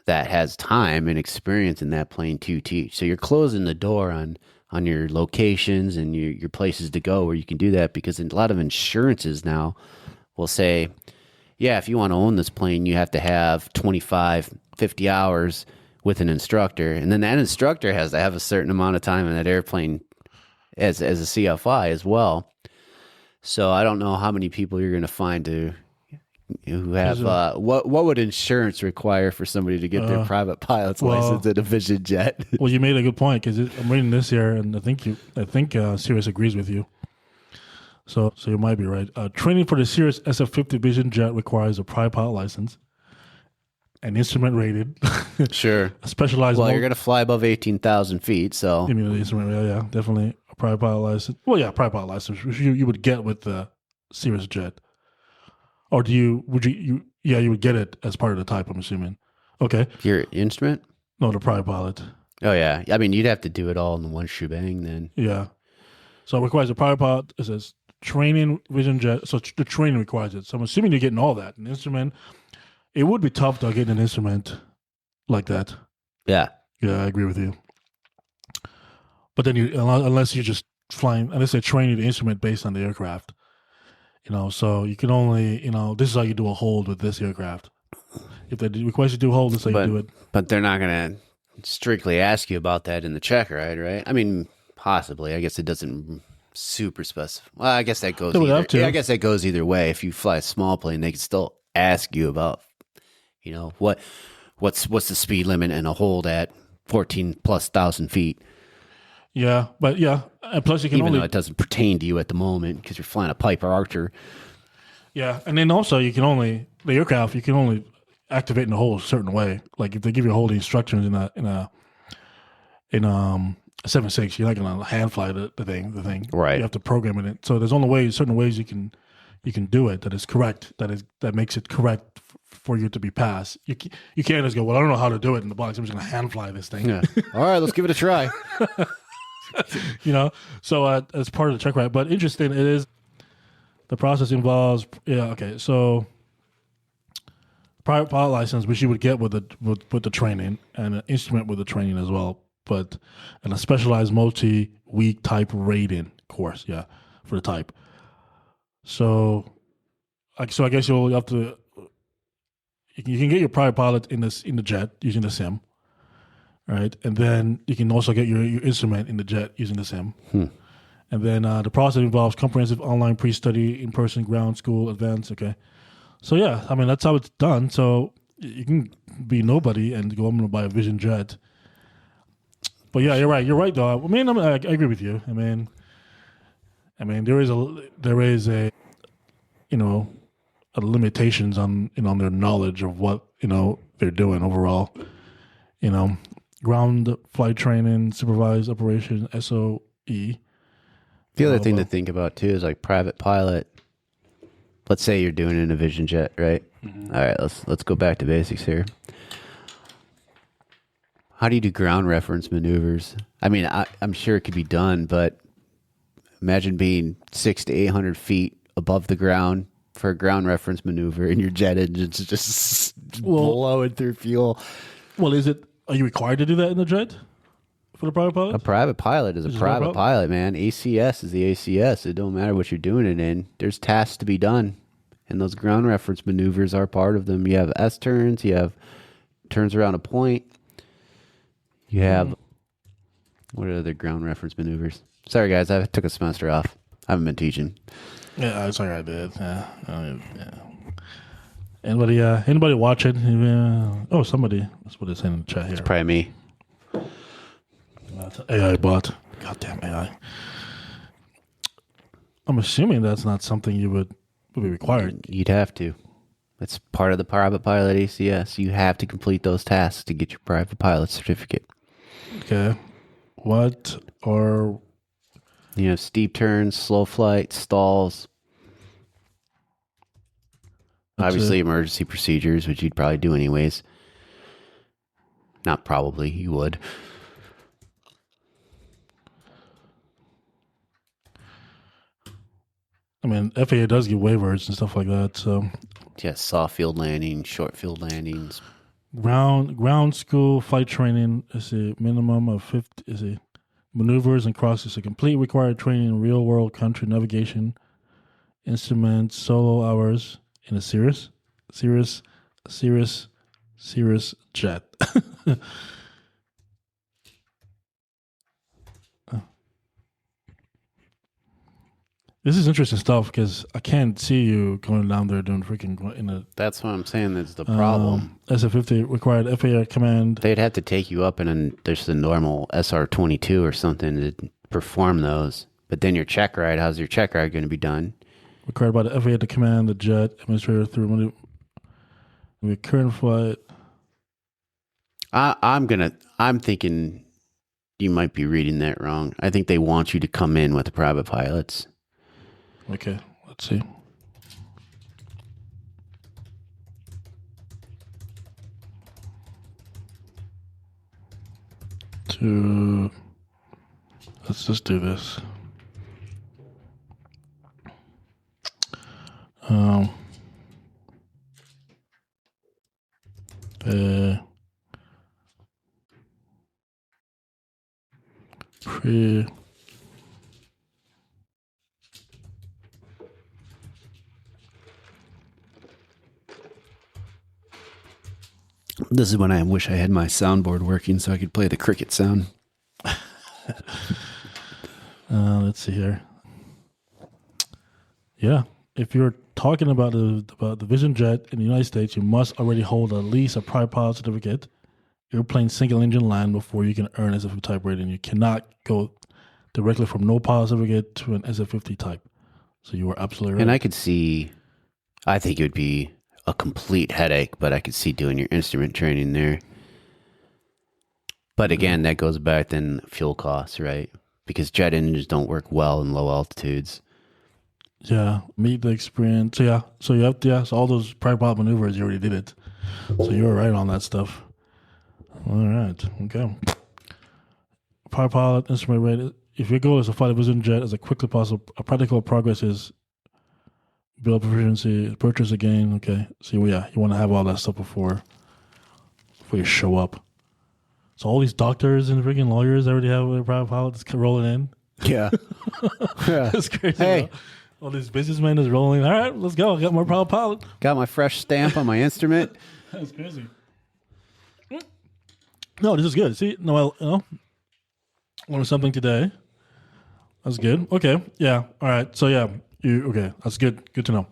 Speaker 2: that has time and experience in that plane to teach. So you're closing the door on your locations and your places to go where you can do that, because a lot of insurances now will say, yeah, if you want to own this plane, you have to have 25, 50 hours with an instructor. And then that instructor has to have a certain amount of time in that airplane as a CFI as well. So I don't know how many people you're going to find who have what would insurance require for somebody to get their private pilot's license in a Vision jet?
Speaker 1: Well, you made a good point, because I'm reading this here, and I think Sirius agrees with you. So you might be right. Training for the Sirius SF-50 Vision jet requires a private pilot license, an instrument rated,
Speaker 2: sure,
Speaker 1: a specialized.
Speaker 2: Well, you're going to fly above 18,000 feet, so
Speaker 1: you mean the instrument? Yeah, definitely a private pilot license. Well, yeah, private pilot license, which you would get with the Sirius jet. Or you would get it as part of the type, I'm assuming. Okay.
Speaker 2: Your instrument?
Speaker 1: No, the private pilot.
Speaker 2: Oh, yeah. I mean, you'd have to do it all in one shebang then.
Speaker 1: Yeah. So it requires a private pilot. It says training Vision jet. So the training requires it. So I'm assuming you're getting all that. An instrument. It would be tough to get an instrument like that.
Speaker 2: Yeah.
Speaker 1: Yeah, I agree with you. But then unless you're just flying, unless they train you the instrument based on the aircraft. So you can only, this is how you do a hold with this aircraft. If they request you to do a hold, this is how you do it.
Speaker 2: But they're not going to strictly ask you about that in the check ride, right? I mean, possibly. I guess it doesn't super specify. Well, I guess that goes I guess that goes either way. If you fly a small plane, they can still ask you about, what's the speed limit and a hold at 14,000+ feet.
Speaker 1: Yeah, but yeah, and plus you can
Speaker 2: even though it doesn't pertain to you at the moment because you're flying a Piper Archer. Yeah,
Speaker 1: and then also you can only activate in a hold a certain way. Like if they give you holding instructions in a 7.6, you're not gonna hand fly the thing.
Speaker 2: Right.
Speaker 1: You have to program it in. So there's certain ways you can do it that is correct. That makes it correct for you to be passed. You can't just go, well, I don't know how to do it in the box. I'm just gonna hand fly this thing.
Speaker 2: Yeah. All right, let's give it a try.
Speaker 1: So as part of the check ride, but interesting, it is the process involves. Yeah, okay. So private pilot license, which you would get with the training, and an instrument with the training as well, and a specialized multi-week type rating course, yeah, for the type. So I guess you'll have to. You can get your private pilot in the jet using the sim. Right, and then you can also get your instrument in the jet using the sim. And then the process involves comprehensive online pre-study, in-person ground school events. Okay, so yeah, I mean that's how it's done. So you can be nobody and go, I'm going to buy a Vision jet. But yeah, you're right. You're right, though. I mean, I agree with you. I mean, there is a limitations on their knowledge of what they're doing overall. ground flight training, supervised operation, SOE.
Speaker 2: The other thing to think about too is like private pilot. Let's say you're doing it in a Vision jet, right? Mm-hmm. All right, let's go back to basics here. How do you do ground reference maneuvers? I mean, I'm sure it could be done, but imagine being 600 to 800 feet above the ground for a ground reference maneuver, and your jet engine's just blowing through fuel.
Speaker 1: Well, are you required to do that in the jet for the private pilot?
Speaker 2: A private pilot is a private pilot, man. ACS is the ACS. It don't matter what you're doing it in. There's tasks to be done, and those ground reference maneuvers are part of them. You have S-turns. You have turns around a point. You have, what are the ground reference maneuvers? Sorry, guys, I took a semester off. I haven't been teaching.
Speaker 1: Yeah, sorry, I did. Yeah. Anybody watching? Somebody. That's what it's in the chat here.
Speaker 2: It's probably me.
Speaker 1: AI bot. Goddamn AI. I'm assuming that's not something you would be required.
Speaker 2: You'd have to. It's part of the private pilot ACS. You have to complete those tasks to get your private pilot certificate.
Speaker 1: Okay. What are...
Speaker 2: You have steep turns, slow flight, stalls. Obviously, emergency procedures, which you'd probably do anyways. Not probably, you would.
Speaker 1: I mean, FAA does give waivers and stuff like that, so...
Speaker 2: Yeah, soft field landing, short field landings.
Speaker 1: Ground school flight training is a minimum of 50... maneuvers and crosses to complete required training in real-world country navigation, instruments, solo hours in a Cirrus jet. This is interesting stuff because I can't see you going down there doing freaking in a...
Speaker 2: That's what I'm saying. That's the problem.
Speaker 1: SF-50 required FAA command.
Speaker 2: They'd have to take you up in there's a normal SR-22 or something to perform those. But then your check ride, how's your check ride going to be done?
Speaker 1: Required by the FAA to command the jet administrator through the current flight.
Speaker 2: I'm thinking you might be reading that wrong. I think they want you to come in with the private pilots.
Speaker 1: Okay, let's see. Let's just do this.
Speaker 2: This is when I wish I had my soundboard working so I could play the cricket sound.
Speaker 1: Let's see here. Yeah, if you're talking about the Vision jet in the United States, you must already hold at least a private pilot certificate, airplane single engine land before you can earn SF type rating. You cannot go directly from no pilot certificate to an SF-50 type. So you are absolutely right.
Speaker 2: And I think it would be a complete headache, but I could see doing your instrument training there. But again, that goes back then fuel costs, right? Because jet engines don't work well in low altitudes.
Speaker 1: Yeah, meet the experience. So you have to, so all those private pilot maneuvers, you already did it. So you were right on that stuff. All right, okay. Private pilot instrument rate. If your goal is to fly a Vision jet as quickly as possible, a practical progress is build proficiency, purchase again. Okay, so you want to have all that stuff before you show up. So all these doctors and freaking lawyers already have their private pilots rolling in.
Speaker 2: Yeah.
Speaker 1: That's crazy.
Speaker 2: Hey.
Speaker 1: Bro. All these businessmen is rolling. All right, let's go. I got more private pilot.
Speaker 2: Got my fresh stamp on my instrument.
Speaker 1: That's crazy. No, this is good. See, Noel, learned something today. That's good. Okay. Yeah. All right. So yeah, okay. That's good. Good to know.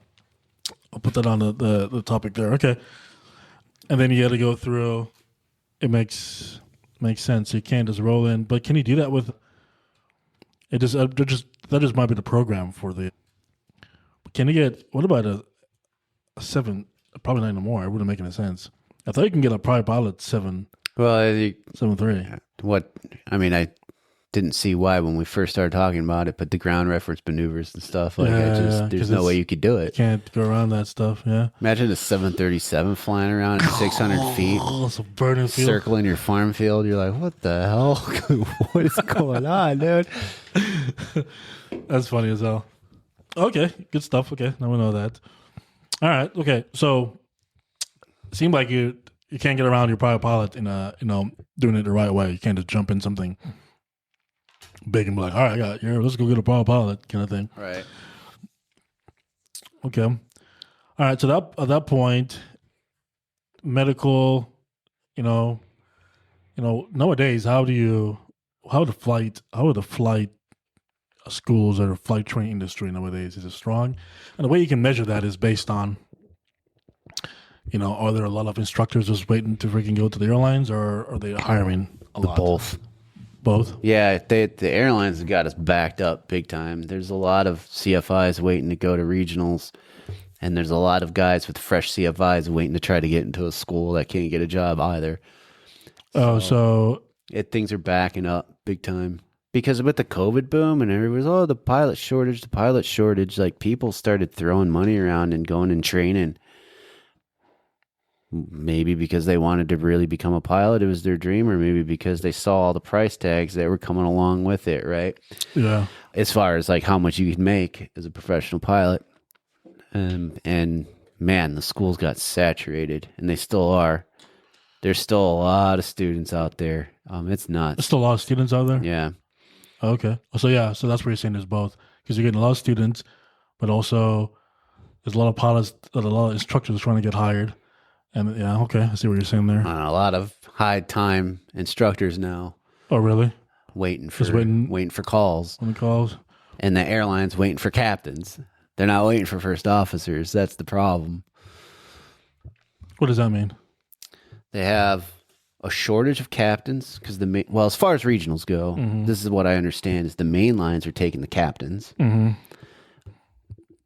Speaker 1: I'll put that on the topic there. Okay. And then you got to go through. It makes sense. You can't just roll in, but can you do that with? It just that just might be the program for the. Can you get? What about a 7? Probably not anymore. It wouldn't make any sense. I thought you can get a private pilot 7.
Speaker 2: Well,
Speaker 1: 7.3.
Speaker 2: I didn't see why when we first started talking about it, but the ground reference maneuvers and stuff, there's no way you could do
Speaker 1: You
Speaker 2: it.
Speaker 1: can't go around that stuff, yeah.
Speaker 2: Imagine a 737 flying around at 600 feet,
Speaker 1: it's a burning field.
Speaker 2: circling your farm field. You're like, what the hell? What is going on, dude?
Speaker 1: That's funny as hell. Okay, good stuff. Okay, now we know that. All right, okay. So, it seemed like you can't get around your private pilot in doing it the right way. You can't just jump in something big and be like, all right, I got it here. Let's go get a private pilot kind of thing.
Speaker 2: Right.
Speaker 1: Okay. All right. So at that point, medical, nowadays, how are the flight schools or the flight training industry nowadays, is it strong? And the way you can measure that is based on, are there a lot of instructors just waiting to freaking go to the airlines, or are they hiring a lot? Both?
Speaker 2: Yeah, the airlines have got us backed up big time. There's a lot of CFIs waiting to go to regionals, and there's a lot of guys with fresh CFIs waiting to try to get into a school that can't get a job either.
Speaker 1: So
Speaker 2: things are backing up big time. Because with the COVID boom and everybody's, the pilot shortage, like people started throwing money around and going and training. Maybe because they wanted to really become a pilot, it was their dream, or maybe because they saw all the price tags that were coming along with it, right?
Speaker 1: Yeah.
Speaker 2: As far as like how much you could make as a professional pilot. And man, the schools got saturated, and they still are. There's still a lot of students out there. It's nuts.
Speaker 1: There's still a lot of students out there?
Speaker 2: Yeah.
Speaker 1: Okay. So so that's what you're saying, there's both. Because you're getting a lot of students, but also there's a lot of pilots, a lot of instructors trying to get hired. And yeah, okay, I see what you're saying there.
Speaker 2: A lot of high time instructors now.
Speaker 1: Oh, really?
Speaker 2: Waiting for calls.
Speaker 1: On the calls.
Speaker 2: And the airlines waiting for captains. They're not waiting for first officers. That's the problem.
Speaker 1: What does that mean?
Speaker 2: They have a shortage of captains because as far as regionals go, this is what I understand is the main lines are taking the captains.
Speaker 1: Mm-hmm.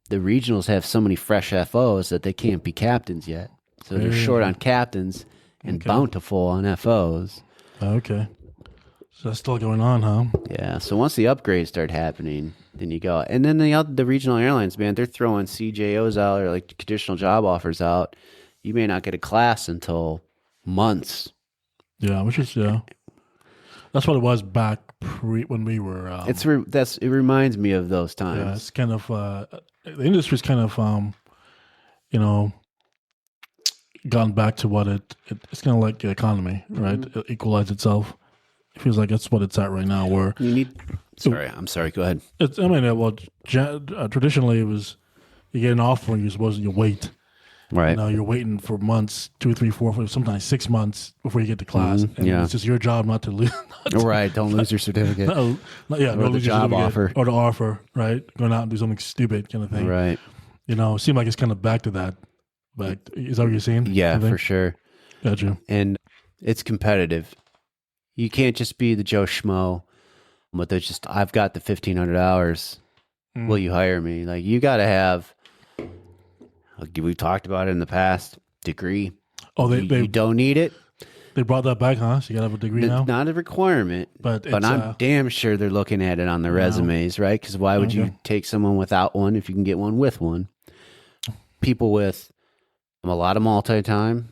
Speaker 2: The regionals have so many fresh FOs that they can't be captains yet. So they're short on captains and bountiful on FOs.
Speaker 1: Okay. So that's still going on, huh?
Speaker 2: Yeah. So once the upgrades start happening, then you go. And then the regional airlines, man, they're throwing CJOs out or like conditional job offers out. You may not get a class until months.
Speaker 1: Yeah, which is, that's what it was back when we were.
Speaker 2: It reminds me of those times.
Speaker 1: Yeah, it's kind of, the industry's kind of, gone back to what it's kind of like the economy, right? It equalized itself. It feels like that's what it's at right now. Where
Speaker 2: I'm sorry. Go ahead.
Speaker 1: Traditionally it was you get an offer and you're supposed to wait.
Speaker 2: Right.
Speaker 1: You're waiting for months, 2, 3, 4, sometimes 6 months before you get to class. And it's just your job not to lose.
Speaker 2: Right. Don't lose your certificate.
Speaker 1: Or
Speaker 2: the job offer.
Speaker 1: Or the offer, right? Going out and do something stupid kind of thing.
Speaker 2: Right.
Speaker 1: It seemed like it's kind of back to that. But is that what you're saying?
Speaker 2: Yeah, for sure.
Speaker 1: Gotcha.
Speaker 2: And it's competitive. You can't just be the Joe Schmo, but there's just, I've got the 1,500 hours. Will you hire me? Like, you got to have, we've talked about it in the past, degree.
Speaker 1: Oh,
Speaker 2: you don't need it.
Speaker 1: They brought that back, huh? So you got to have a degree now?
Speaker 2: Not a requirement, but
Speaker 1: it's,
Speaker 2: I'm damn sure they're looking at it on the resumes, right? Because why would you take someone without one if you can get one with one? People with a lot of multi-time.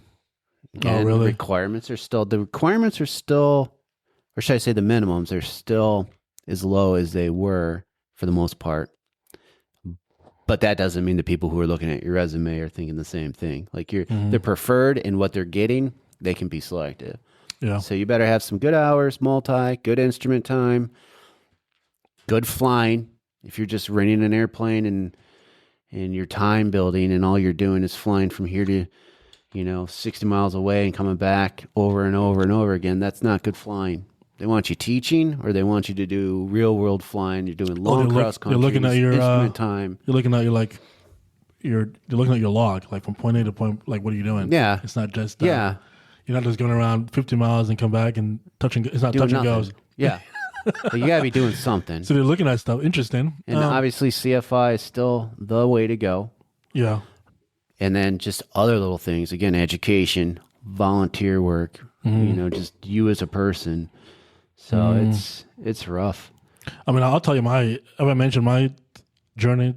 Speaker 1: Oh, really?
Speaker 2: The requirements are still, or should I say the minimums are still as low as they were for the most part. But that doesn't mean the people who are looking at your resume are thinking the same thing. Like they're preferred in what they're getting, they can be selective.
Speaker 1: Yeah.
Speaker 2: So you better have some good hours, good instrument time, good flying. If you're just renting an airplane and your time building and all you're doing is flying from here to 60 miles away and coming back over and over and over again, that's not good flying. They want you teaching, or they want you to do real world flying. You're doing long cross country.
Speaker 1: You're looking at your
Speaker 2: instrument time.
Speaker 1: You're looking at you're looking at your log, like from point A to point. Like, what are you doing?
Speaker 2: Yeah,
Speaker 1: it's not just
Speaker 2: You're
Speaker 1: not just going around 50 miles and come back and touching. It's not touch and goes.
Speaker 2: Yeah, but you gotta be doing something.
Speaker 1: So they're looking at stuff. Interesting.
Speaker 2: And obviously, CFI is still the way to go.
Speaker 1: Yeah.
Speaker 2: And then just other little things. Again, education, volunteer work, just you as a person. So it's rough.
Speaker 1: I mean, I'll tell you I mentioned my journey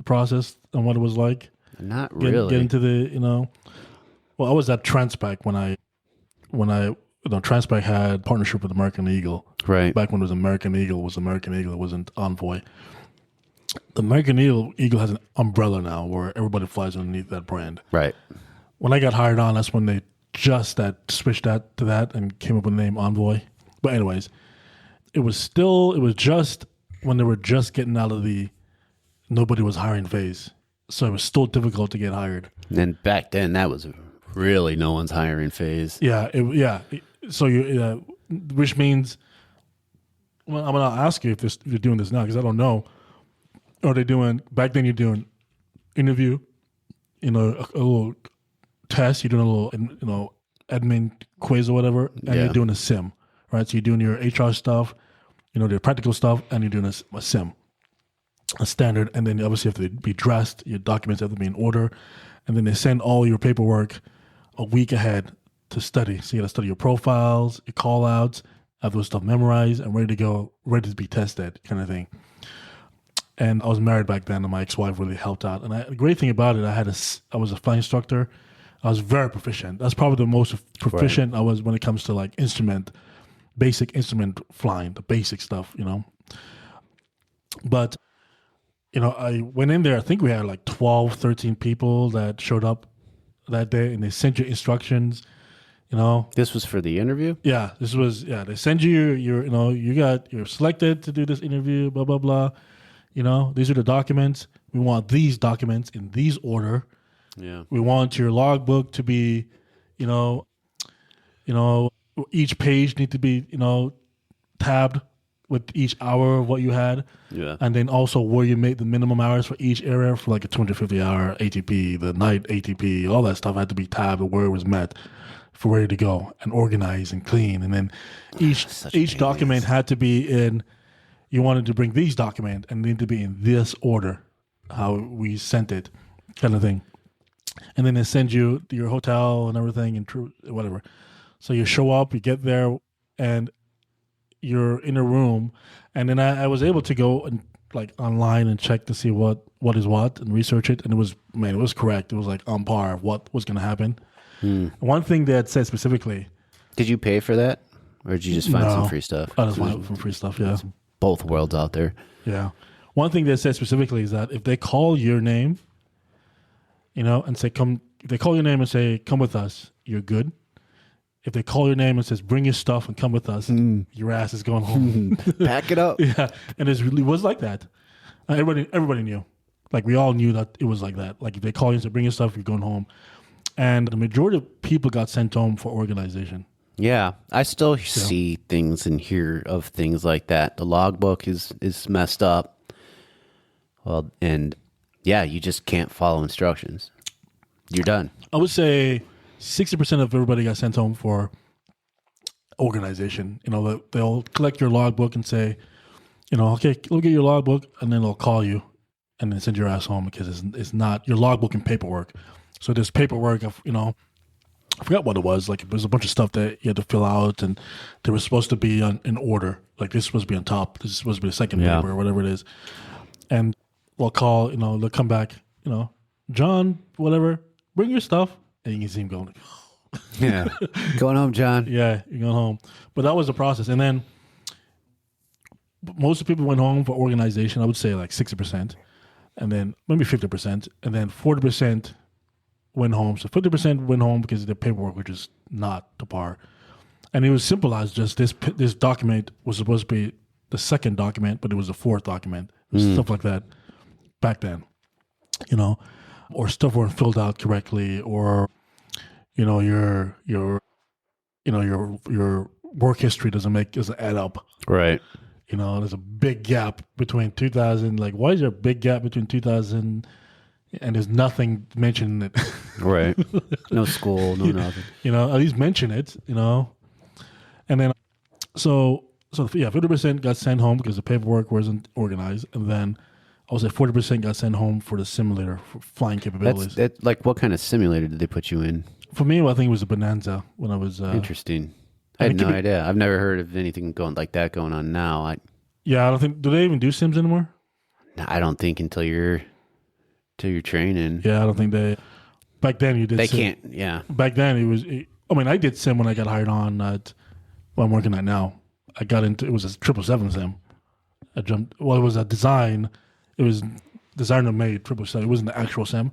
Speaker 1: process and what it was like.
Speaker 2: Not really.
Speaker 1: Get into the, well, I was at Transpac when Transpac had partnership with American Eagle.
Speaker 2: Right.
Speaker 1: Back when it was American Eagle, it wasn't Envoy. The American Eagle has an umbrella now where everybody flies underneath that brand.
Speaker 2: Right.
Speaker 1: When I got hired on, that's when they switched that to that and came up with the name Envoy. But anyways, it was just when they were just getting out of the nobody was hiring phase. So it was still difficult to get hired.
Speaker 2: And back then, that was really no one's hiring phase.
Speaker 1: Yeah. So which means, well, I'm going to ask you if you're doing this now, because I don't know. Are they doing, back then you're doing interview, a little test, you're doing a little, admin quiz or whatever, and you're doing a sim, right? So you're doing your HR stuff, your practical stuff, and you're doing a sim, a standard, and then obviously you have to be dressed, your documents have to be in order, and then they send all your paperwork a week ahead to study. So you got to study your profiles, your call-outs, have those stuff memorized and ready to go, ready to be tested kind of thing. And I was married back then, and my ex-wife really helped out. And the great thing about it, I was a flight instructor. I was very proficient. That's probably the most proficient I was when it comes to like basic instrument flying, the basic stuff, But, I went in there, I think we had like 12, 13 people that showed up that day, and they sent you instructions,
Speaker 2: This was for the interview?
Speaker 1: Yeah, they send you you're selected to do this interview, blah, blah, blah. These are the documents. We want these documents in these order.
Speaker 2: Yeah.
Speaker 1: We want your logbook to be, each page need to be, tabbed with each hour of what you had.
Speaker 2: Yeah.
Speaker 1: And then also where you made the minimum hours for each area for like a 250-hour ATP, the night ATP, all that stuff had to be tabbed where it was met for ready to go and organized and clean. And then each document had to be in. You wanted to bring these documents and they need to be in this order, how we sent it, kind of thing. And then they send you to your hotel and everything and whatever. So you show up, you get there, and you're in a room. And then I was able to go and like online and check to see what is what and research it. And it was correct. It was like on par of what was going to happen. One thing they had said specifically.
Speaker 2: Did you pay for that? Or did you just find some free stuff?
Speaker 1: I just find some free stuff, yeah.
Speaker 2: Both worlds out there.
Speaker 1: Yeah. One thing they said specifically is that if they call your name, and say, come, if they call your name and say, come with us, you're good. If they call your name and says, bring your stuff and come with us, your ass is going home.
Speaker 2: Pack it up.
Speaker 1: Yeah. And it really was like that. Everybody knew. Like we all knew that it was like that. Like if they call you and say, bring your stuff, you're going home. And the majority of people got sent home for organization.
Speaker 2: Yeah, I still see things and hear of things like that. The logbook is messed up. Well, and yeah, you just can't follow instructions. You're done.
Speaker 1: I would say 60% of everybody got sent home for organization. They'll collect your logbook and say, okay, look at your logbook, and then they'll call you and then send your ass home because it's not your logbook and paperwork. So there's paperwork of, I forgot what it was. Like, there's a bunch of stuff that you had to fill out, and they were supposed to be in order. Like, this was supposed to be on top. This is supposed to be the second paper or whatever it is. And they'll call, they'll come back, John, whatever, bring your stuff. And you can see him going,
Speaker 2: yeah, going home, John.
Speaker 1: Yeah, you're going home. But that was the process. And then most of the people went home for organization. I would say like 60%, and then maybe 50%, and then 40% went home. So 50% went home because the paperwork was just not to par. And it was simple as just this document was supposed to be the second document, but it was the fourth document. Stuff like that back then, or stuff weren't filled out correctly, or your work history doesn't add up.
Speaker 2: Right.
Speaker 1: There's a big gap between 2000. Like, why is there a big gap between 2000 and there's nothing mentioned in it?
Speaker 2: Right. No school, no nothing.
Speaker 1: At least mention it, And then, so 50% got sent home because the paperwork wasn't organized. And then I would say 40% got sent home for the simulator for flying capabilities.
Speaker 2: Like, what kind of simulator did they put you in?
Speaker 1: For me, I think it was a Bonanza when I was.
Speaker 2: Interesting. I had no idea. I've never heard of anything going like that going on now. I
Speaker 1: don't think. Do they even do sims anymore?
Speaker 2: don't think until you're training.
Speaker 1: Yeah, I don't think they. Back then, you did.
Speaker 2: They
Speaker 1: sim.
Speaker 2: can't. Yeah.
Speaker 1: Back then, I did sim when I got hired on at what I'm working at now. I got into it was a 777 sim. I jumped. Well, it was a design. It was designer made 777. It wasn't the actual sim,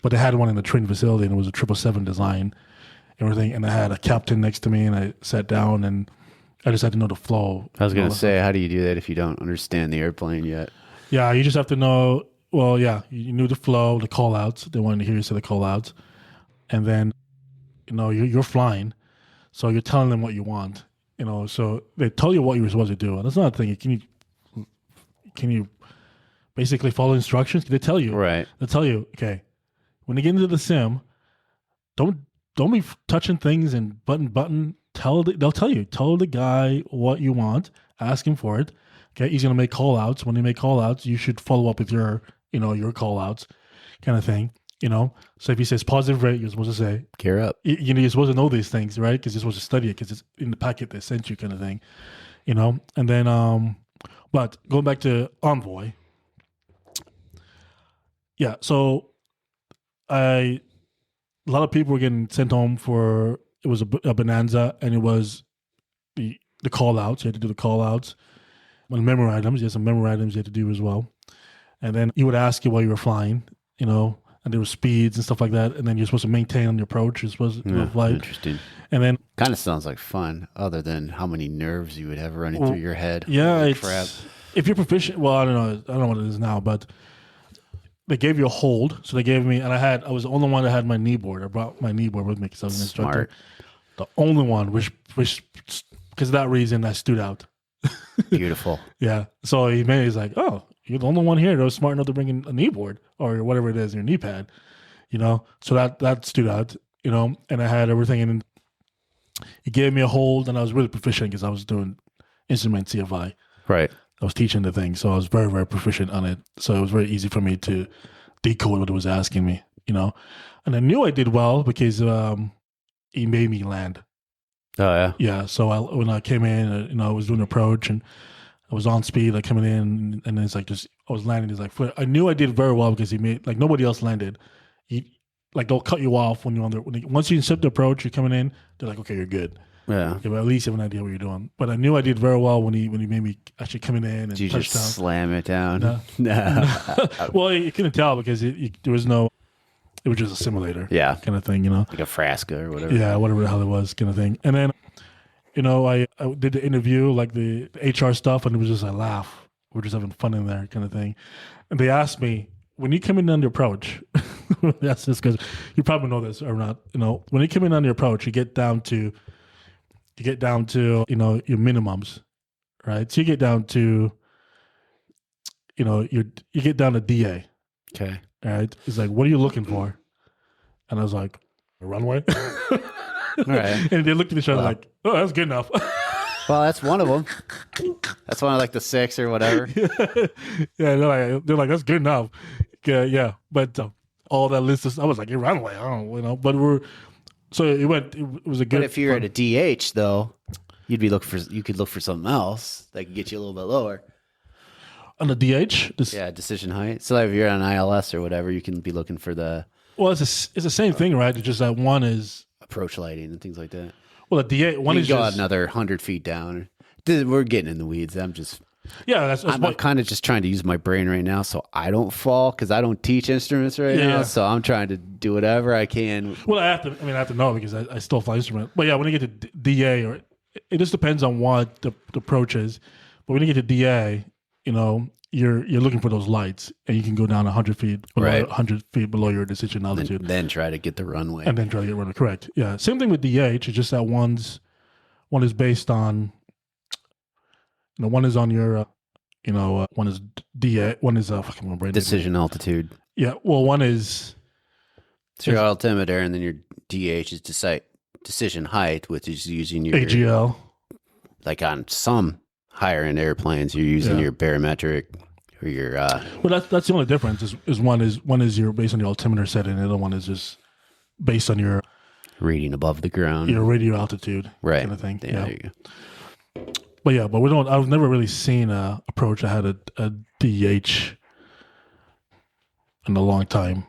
Speaker 1: but they had one in the training facility, and it was a 777 design, everything. And I had a captain next to me, and I sat down, and I just had to know the flow.
Speaker 2: I was going to say, how do you do that if you don't understand the airplane yet?
Speaker 1: Yeah, you just have to know. Well, yeah, you knew the flow, the call outs. They wanted to hear you say the call outs, and then you're flying, so you're telling them what you want. So they tell you what you're supposed to do, and that's not a thing. Can you basically follow instructions? They tell you,
Speaker 2: right?
Speaker 1: They tell you, okay, when you get into the sim, don't be touching things and button. They'll tell you. Tell the guy what you want. Ask him for it. Okay, he's gonna make call outs. When you make call outs, you should follow up with your call outs, kind of thing. So if he says positive rate, you're supposed to say
Speaker 2: gear up.
Speaker 1: You're supposed to know these things, right? Because you're supposed to study it because it's in the packet they sent you, kind of thing. And then but going back to Envoy, yeah. So a lot of people were getting sent home for it was a Bonanza, and it was the call outs. You had to do the call outs. On memory items, you had some memory items you had to do as well. And then he would ask you while you were flying, and there were speeds and stuff like that. And then you're supposed to maintain on your approach. You're supposed to fly.
Speaker 2: Interesting.
Speaker 1: And then
Speaker 2: kind of sounds like fun, other than how many nerves you would have running through your head.
Speaker 1: Yeah,
Speaker 2: Holy
Speaker 1: it's
Speaker 2: crap.
Speaker 1: If you're proficient. Well, I don't know what it is now, but they gave you a hold. So they gave me, and I was the only one that had my knee board. I brought my knee board with me because I was an instructor. The only one, which because of that reason, I stood out.
Speaker 2: Beautiful.
Speaker 1: Yeah. So he's like, oh, you're the only one here that was smart enough to bring in a knee board or whatever it is, your knee pad, So that stood out, and I had everything. And he gave me a hold, and I was really proficient because I was doing instrument CFI.
Speaker 2: Right.
Speaker 1: I was teaching the thing, so I was very, very proficient on it. So it was very easy for me to decode what it was asking me, And I knew I did well because he made me land.
Speaker 2: Oh, yeah?
Speaker 1: Yeah, so when I came in, I was doing approach, and I was on speed, like coming in, and it's like I was landing. He's like, I knew I did very well because he made, like nobody else landed. They'll cut you off when you're on once you accept the approach, you're coming in, they're like, okay, you're good.
Speaker 2: Yeah.
Speaker 1: But at least you have an idea what you're doing. But I knew I did very well when he made me actually coming in and
Speaker 2: Did you
Speaker 1: touchdown.
Speaker 2: just slam it down?
Speaker 1: No. Well, you couldn't tell because there was no. It was just a simulator, kind of thing,
Speaker 2: like a Frasca or whatever.
Speaker 1: Yeah, whatever the hell it was, kind of thing. And then, I did the interview, like the HR stuff, and it was just a laugh. We're just having fun in there, kind of thing. And they asked me, when you come in on the approach, that's just because you probably know this or not. When you come in on the approach, you get down to your minimums, right? So you get down to, you get down to DA.
Speaker 2: Okay.
Speaker 1: All right. It's like, what are you looking for? And I was like, a runway.
Speaker 2: All right.
Speaker 1: And they looked at each other like, oh, that's good enough.
Speaker 2: Well, that's one of them. That's one of like the 6 or whatever.
Speaker 1: Yeah, they're like, that's good enough. Yeah. But all that list of, I was like, a runway. I don't know, but so it was a good.
Speaker 2: But if you're at a DH though, you could look for something else that could get you a little bit lower.
Speaker 1: On the DH?
Speaker 2: Decision height. So if you're on ILS or whatever, you can be looking for the.
Speaker 1: Well, it's the same thing, right? It's just that one is
Speaker 2: approach lighting and things like that.
Speaker 1: Well, the DH one
Speaker 2: you
Speaker 1: is
Speaker 2: go
Speaker 1: just
Speaker 2: another 100 feet down. We're getting in the weeds. I'm kind of just trying to use my brain right now so I don't fall because I don't teach instruments right now. So I'm trying to do whatever I can.
Speaker 1: Well, I have to know because I still fly instrument. But yeah, when you get to DA, or it just depends on what the approach is. But when you get to DA, you're looking for those lights, and you can go down 100 feet below, 100 feet below your decision altitude.
Speaker 2: Then try to get the runway.
Speaker 1: And then try to get runway. Correct. Yeah. Same thing with DH. It's just that one is based on, one is on your, one is DA, one is
Speaker 2: decision altitude.
Speaker 1: Yeah. Well, one is.
Speaker 2: So your altimeter, and then your DH is decision height, which is using your
Speaker 1: AGL.
Speaker 2: Like on some higher end airplanes, you're using your barometric or your.
Speaker 1: Well, that's the only difference. Is one is your based on your altimeter setting, and the other one is just based on your
Speaker 2: Reading above the ground.
Speaker 1: radio altitude,
Speaker 2: Right.
Speaker 1: kind of thing.
Speaker 2: Yeah, there you go.
Speaker 1: But we don't. I've never really seen a approach that had a DH in a long time.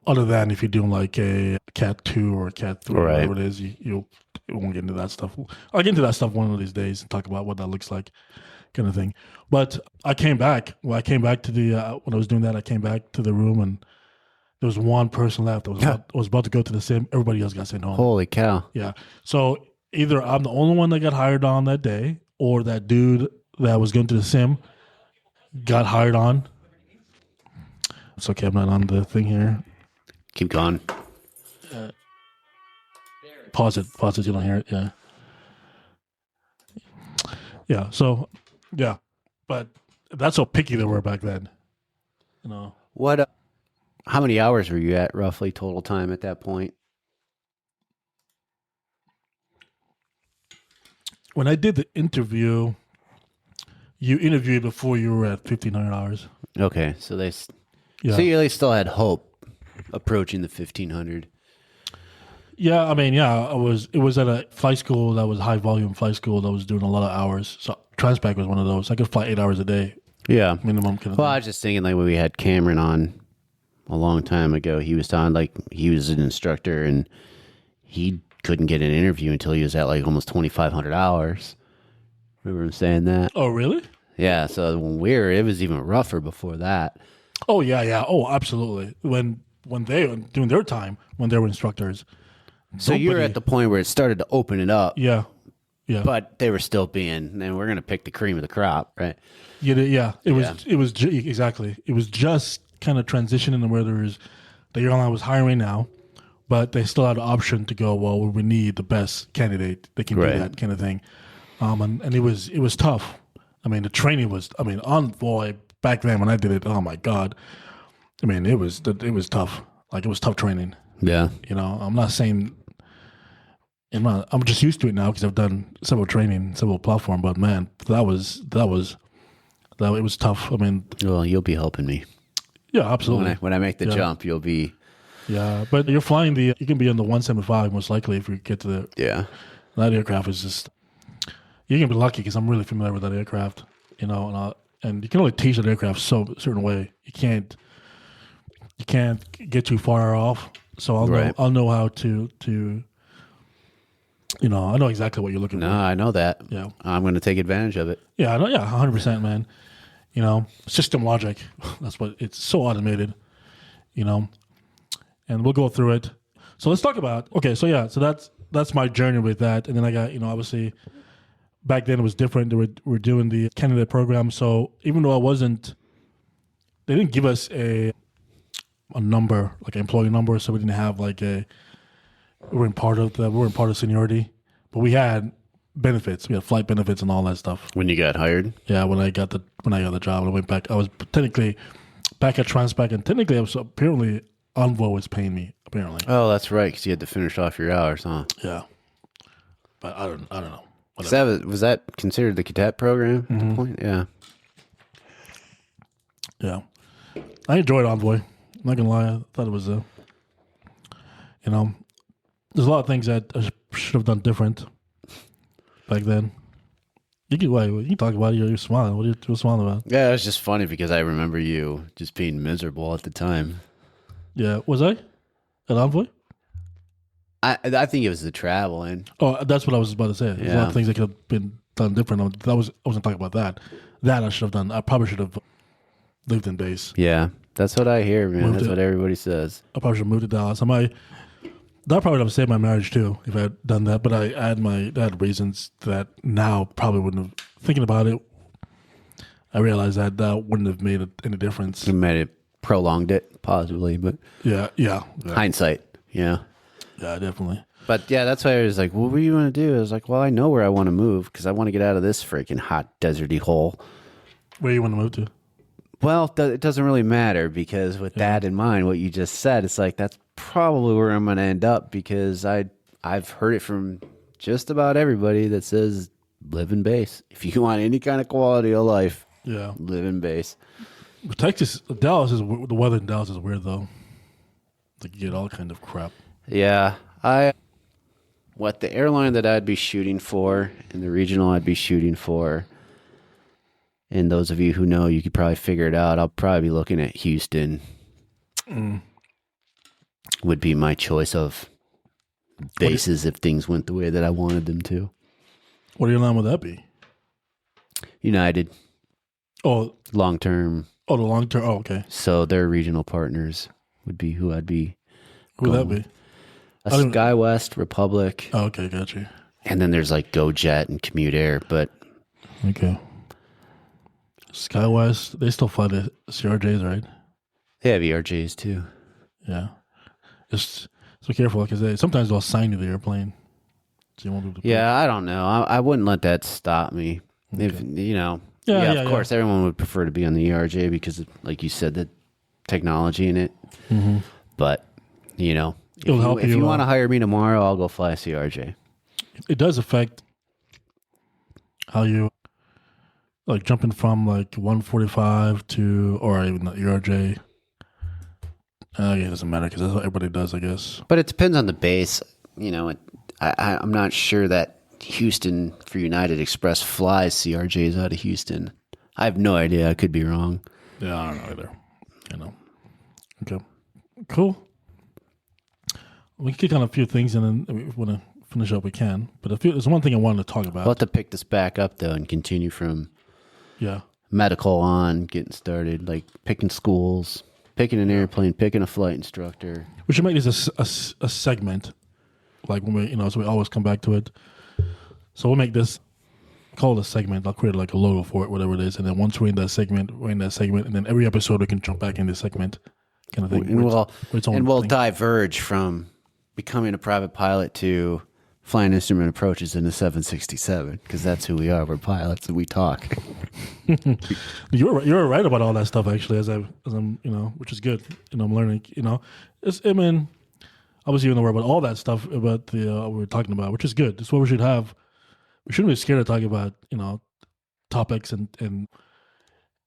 Speaker 1: Other than if you're doing like a Cat 2 or a Cat 3,
Speaker 2: Right.
Speaker 1: whatever it is, you won't get into that stuff. I'll get into that stuff one of these days and talk about what that looks like, kind of thing. But I came back. When I came back to when I was doing that, I came back to the room and there was one person left. I was about to go to the sim. Everybody else got sent home.
Speaker 2: Holy cow.
Speaker 1: Yeah. So either I'm the only one that got hired on that day, or that dude that was going to the sim got hired on. It's okay, I'm not on the thing here.
Speaker 2: Keep going.
Speaker 1: Pause it, you don't hear it. Yeah. Yeah, so, yeah. But that's how picky they were back then.
Speaker 2: What? How many hours were you at roughly total time at that point?
Speaker 1: When I did the interview, you interviewed before you were at 1,500 hours.
Speaker 2: Okay, so
Speaker 1: Yeah.
Speaker 2: so you at least still had hope approaching the 1,500.
Speaker 1: Yeah, I mean, yeah, it was at a flight school that was high volume flight school that was doing a lot of hours. So Transpac was one of those. I could fly 8 hours a day
Speaker 2: Yeah.
Speaker 1: minimum. Kind of
Speaker 2: Well,
Speaker 1: thing.
Speaker 2: I was just thinking like when we had Cameron on a long time ago, he was on like he was an instructor and he couldn't get an interview until he was at like almost 2,500 hours. Remember him saying that?
Speaker 1: Oh, really?
Speaker 2: Yeah. So when it was even rougher before that.
Speaker 1: Oh, yeah. Oh, absolutely. When they were doing their time, when they were instructors.
Speaker 2: So you're at the point where it started to open it up.
Speaker 1: Yeah.
Speaker 2: But they were still being, and we're going to pick the cream of the crop, right?
Speaker 1: Yeah. It was exactly. It was just kind of transitioning to where the airline was hiring now, but they still had the option to go, well, we need the best candidate that can do that kind of thing. And it was tough. I mean, the training was, Envoy back then when I did it, oh my God. I mean, it was tough. Like, it was tough training.
Speaker 2: Yeah.
Speaker 1: I'm not saying, I'm just used to it now because I've done several training, several platform, but man, it was tough. I mean,
Speaker 2: Well, you'll be helping me.
Speaker 1: yeah, absolutely.
Speaker 2: When I make the jump, you'll be.
Speaker 1: Yeah, but you're flying you can be on the 175 most likely if you get to that aircraft is just, you can be lucky because I'm really familiar with that aircraft, and you can only teach that aircraft a certain way. You can't get too far off. So I'll know how to I know exactly what you're looking for.
Speaker 2: No, I know that.
Speaker 1: Yeah.
Speaker 2: I'm going to take advantage of it.
Speaker 1: Yeah, I know. Yeah, 100%, man. System logic. That's what it's so automated. And we'll go through it. So let's talk about. Okay, so that's my journey with that, and then I got obviously back then it was different. We're doing the candidate program, so even though they didn't give us a number like an employee number, so we didn't have like we weren't part of seniority, but we had benefits. We had flight benefits and all that stuff.
Speaker 2: When you got hired?
Speaker 1: Yeah, when I got the job, I went back. I was technically back at Transpac, and technically, apparently Envoy was paying me. Apparently.
Speaker 2: Oh, that's right, because you had to finish off your hours, huh?
Speaker 1: Yeah, but I don't know.
Speaker 2: Was that considered the cadet program at the point? Yeah.
Speaker 1: Yeah, I enjoyed Envoy. I'm not gonna lie, I thought it was there's a lot of things that I should have done different back then. You can talk about it. You're smiling. What are you smiling about?
Speaker 2: Yeah, it was just funny because I remember you just being miserable at the time.
Speaker 1: Yeah, was I at Envoy?
Speaker 2: I think it was the traveling.
Speaker 1: Oh, that's what I was about to say. There's a lot of things that could have been done different. I wasn't talking about that. That I should have done. I probably should have lived in base.
Speaker 2: Yeah, that's what I hear, man. That's what everybody says.
Speaker 1: I probably should have moved to Dallas. That probably would have saved my marriage too if I had done that. But I had reasons that now probably wouldn't have. Thinking about it, I realized that wouldn't have made any difference.
Speaker 2: It might have prolonged it positively, but
Speaker 1: yeah.
Speaker 2: hindsight, yeah.
Speaker 1: Yeah, definitely.
Speaker 2: But yeah, that's why I was like, well, what do you want to do? I was like, well, I know where I want to move because I want to get out of this freaking hot, deserty hole.
Speaker 1: Where you want to move to?
Speaker 2: Well, it doesn't really matter because with that in mind, what you just said, it's like that's probably where I'm going to end up because I've heard it from just about everybody that says live in base. If you want any kind of quality of life, live in base.
Speaker 1: But the weather in Dallas is weird though. Like you get all kind of crap.
Speaker 2: Yeah. What the airline that I'd be shooting for and the regional I'd be shooting for, and those of you who know, you could probably figure it out. I'll probably be looking at Houston. Would be my choice of bases if things went the way that I wanted them to.
Speaker 1: What airline would that be?
Speaker 2: United.
Speaker 1: Oh,
Speaker 2: long term.
Speaker 1: Oh, the long term. Oh, okay.
Speaker 2: So their regional partners would be who I'd be.
Speaker 1: Who would that be?
Speaker 2: SkyWest, Republic.
Speaker 1: Oh, okay, got you.
Speaker 2: And then there's like GoJet and Commute Air, but
Speaker 1: okay. SkyWest, they still fly the CRJs, right?
Speaker 2: They have ERJs too.
Speaker 1: Yeah. Just so careful because sometimes they'll assign you the airplane. So you won't be able to
Speaker 2: yeah, I don't know. I wouldn't let that stop me. Okay. If you know, of course, everyone would prefer to be on the ERJ because, like you said, the technology in it.
Speaker 1: Mm-hmm.
Speaker 2: But you know, if you want to hire me tomorrow, I'll go fly a CRJ.
Speaker 1: It does affect how you like jumping from like 145 to, or even the ERJ. Yeah, it doesn't matter because that's what everybody does, I guess.
Speaker 2: But it depends on the base. You know, I'm not sure that Houston for United Express flies CRJs out of Houston. I have no idea. I could be wrong.
Speaker 1: Yeah, I don't know either. You know. Okay. Cool. We can kick on a few things and then if we want to finish up, we can. But there's one thing I wanted to talk about.
Speaker 2: We'll have to pick this back up, though, and continue from
Speaker 1: yeah
Speaker 2: medical on, getting started, like picking schools, picking an airplane, picking a flight instructor.
Speaker 1: We should make this a segment, like when we, so we always come back to it. So we'll make this, call it a segment. I'll create like a logo for it, whatever it is. And then once we're in that segment, and then every episode we can jump back in this segment kind of thing.
Speaker 2: And we'll diverge from becoming a private pilot to flying instrument approaches in a 767 because that's who we are. We're pilots and we talk.
Speaker 1: You're right about all that stuff actually. As I'm, which is good. I'm learning. Obviously you know about all that stuff about the we were talking about, which is good. It's what we should have. We shouldn't be scared of talking about topics and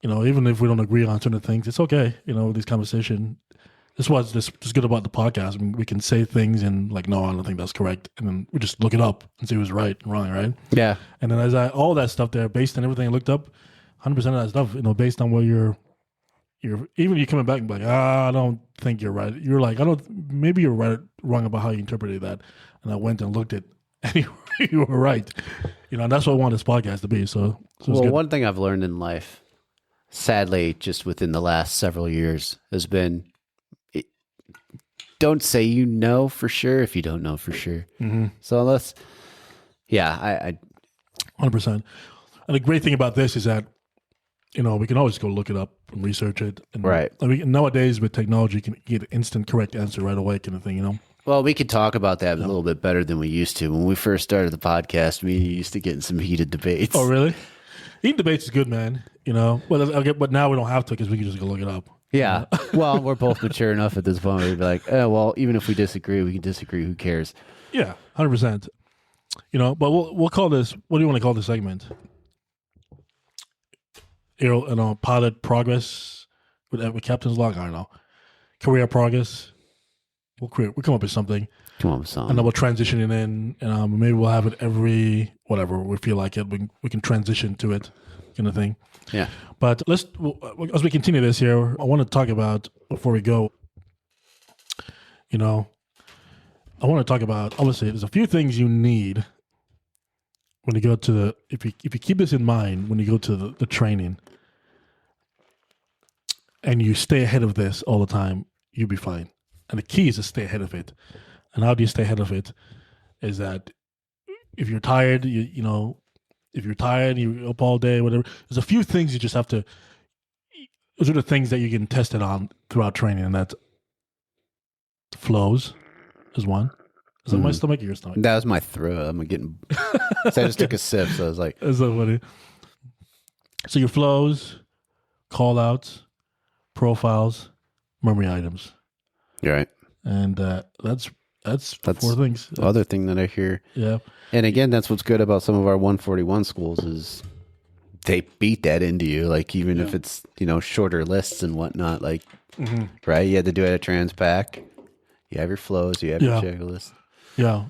Speaker 1: even if we don't agree on certain things, it's okay. These conversation. This was just good about the podcast. I mean, we can say things and like, no, I don't think that's correct, and then we just look it up and see who's right and wrong, right?
Speaker 2: Yeah.
Speaker 1: And then all that stuff there, based on everything I looked up, 100% of that stuff, based on what you're even you coming back and be like, I don't think you're right. You're like, maybe you're right, wrong about how you interpreted that, and I went and looked at, and you were right. And that's what I want this podcast to be. So
Speaker 2: well, one thing I've learned in life, sadly, just within the last several years, has been. Don't say you know for sure if you don't know for sure.
Speaker 1: Mm-hmm.
Speaker 2: So I
Speaker 1: 100%. And the great thing about this is that, we can always go look it up and research it. And,
Speaker 2: right.
Speaker 1: Nowadays with technology, you can get an instant correct answer right away kind of thing,
Speaker 2: Well, we could talk about that a little bit better than we used to. When we first started the podcast, we used to get in some heated debates.
Speaker 1: Oh, really? Heated debates is good, man. But now we don't have to because we can just go look it up.
Speaker 2: Yeah. Well, we're both mature enough at this point where we'd be like, even if we disagree, we can disagree. Who cares?
Speaker 1: Yeah, 100%. But we'll call this, what do you want to call this segment? Pilot progress with Captain's Log? I don't know. Career progress. We'll come up with something. And then we'll transition it in, and maybe we'll have it every, whatever, we feel like it. We can transition to it kind of thing.
Speaker 2: Yeah.
Speaker 1: But as we continue this here, I want to talk about, before we go, I want to talk about, obviously, there's a few things you need when you go to if you keep this in mind, when you go to the training, and you stay ahead of this all the time, you'll be fine. And the key is to stay ahead of it. And how do you stay ahead of it? Is that if you're tired, if you're tired, you're up all day, whatever, there's a few things you just have to, those are the things that you can test it on throughout training, and that's flows is one. Is that my stomach or your stomach?
Speaker 2: That was my throat. I'm getting, so I just took a sip, so I was like.
Speaker 1: That's so funny. So your flows, call outs, profiles, memory items.
Speaker 2: You're right.
Speaker 1: And that's 4 things.
Speaker 2: The other thing that I hear.
Speaker 1: Yeah.
Speaker 2: And again, that's what's good about some of our 141 schools is they beat that into you. Like even if it's, shorter lists and whatnot, like, right. You had to do it at Transpac. You have your flows. You have your checklist.
Speaker 1: Yeah.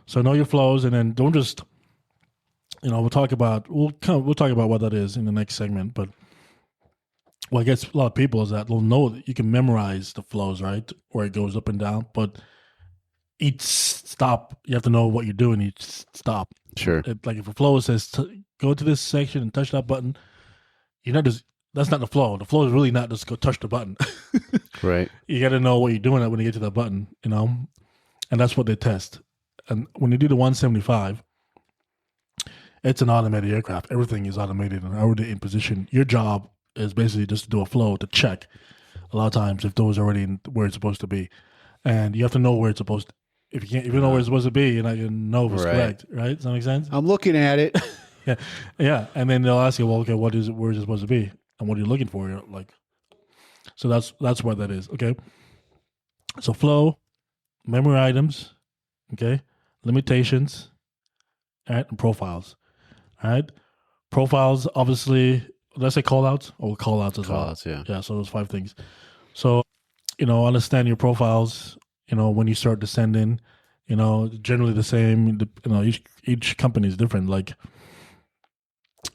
Speaker 1: So know your flows, and then don't just, we'll talk about what that is in the next segment. But what gets a lot of people is that they'll know that you can memorize the flows, right, where it goes up and down, but each stop you have to know what you're doing each stop.
Speaker 2: Sure.
Speaker 1: Like if a flow says go to this section and touch that button, you're not just. That's not the flow. The flow is really not just go touch the button.
Speaker 2: Right.
Speaker 1: You got to know what you're doing when you get to that button, and that's what they test. And when you do the 175, it's an automated aircraft. Everything is automated and already in position. Your job is basically just to do a flow to check. A lot of times, if those are already where it's supposed to be, and you have to know where it's supposed to. If you know where it's supposed to be, you're not going to know if it's correct. Right? Does that make sense?
Speaker 2: I'm looking at it.
Speaker 1: Yeah. And then they'll ask you, well, okay, where is it supposed to be? And what are you looking for? You're like, so that's what that is. Okay. So flow, memory items, okay, limitations, all right, and profiles. All right. Profiles, obviously, let's say call outs or call outs as well.
Speaker 2: Call outs, yeah.
Speaker 1: Yeah. So those 5 things. So, understand your profiles, when you start descending, generally the same, each company is different. Like,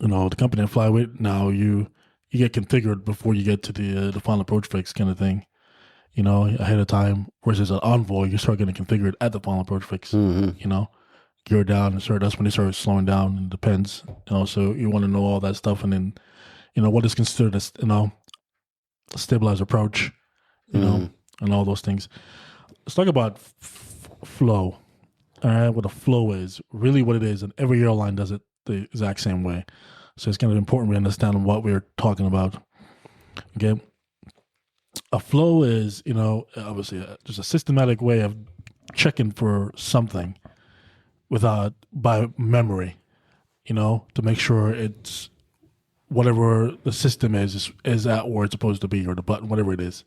Speaker 1: the company I fly with now, you get configured before you get to the final approach fix kind of thing, ahead of time. Versus an Envoy, you start getting configured at the final approach fix, gear down and that's when they start slowing down. It depends, so you want to know all that stuff. And then, what is considered a stabilized approach, and all those things. Let's talk about flow. All right, what a flow is, really what it is, and every airline does it the exact same way. So it's kind of important we understand what we're talking about. Okay. A flow is, obviously just a systematic way of checking for something by memory, to make sure it's whatever the system is at where it's supposed to be, or the button, whatever it is,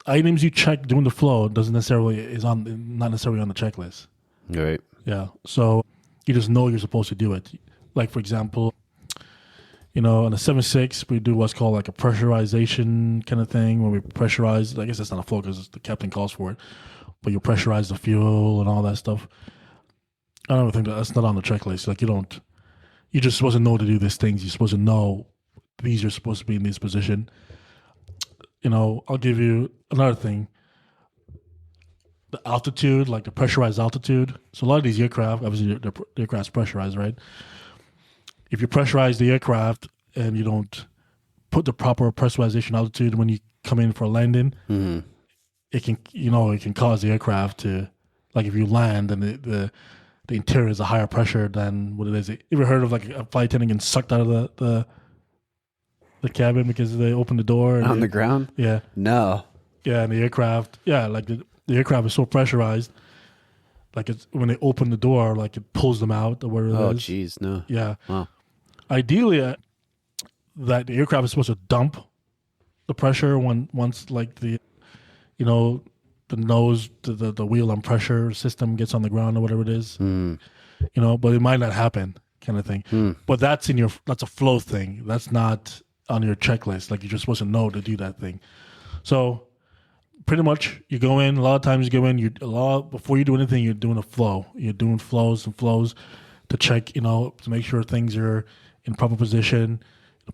Speaker 1: Items you check during the flow not necessarily on the checklist.
Speaker 2: Right.
Speaker 1: Yeah. So you just know you're supposed to do it. Like, for example, on a 7.6, we do what's called like a pressurization kind of thing, where we pressurize. I guess that's not a flow because the captain calls for it, but you pressurize the fuel and all that stuff. I don't think that's not on the checklist. Like, you're just supposed to know to do these things. You're supposed to know these are supposed to be in this position. I'll give you another thing. The altitude, like the pressurized altitude. So a lot of these aircraft, obviously the aircraft's pressurized, right? If you pressurize the aircraft and you don't put the proper pressurization altitude when you come in for a landing, it can cause the aircraft to, like, if you land and the interior is a higher pressure than what it is. You ever heard of like a flight attendant getting sucked out of the cabin because they opened the door and
Speaker 2: on the ground?
Speaker 1: Yeah.
Speaker 2: No.
Speaker 1: Yeah, and the aircraft, like the aircraft is so pressurized, like it's when they open the door, like it pulls them out or whatever it is.
Speaker 2: Oh, jeez, no.
Speaker 1: Yeah.
Speaker 2: Wow.
Speaker 1: Ideally, that the aircraft is supposed to dump the pressure once like the nose, the wheel on pressure system gets on the ground or whatever it is. But it might not happen, kind of thing. But that's a flow thing. That's not on your checklist. Like, you're just supposed to know to do that thing. So pretty much you go in, a lot of times you go in, before you do anything, you're doing a flow. You're doing flows to check, to make sure things are in proper position,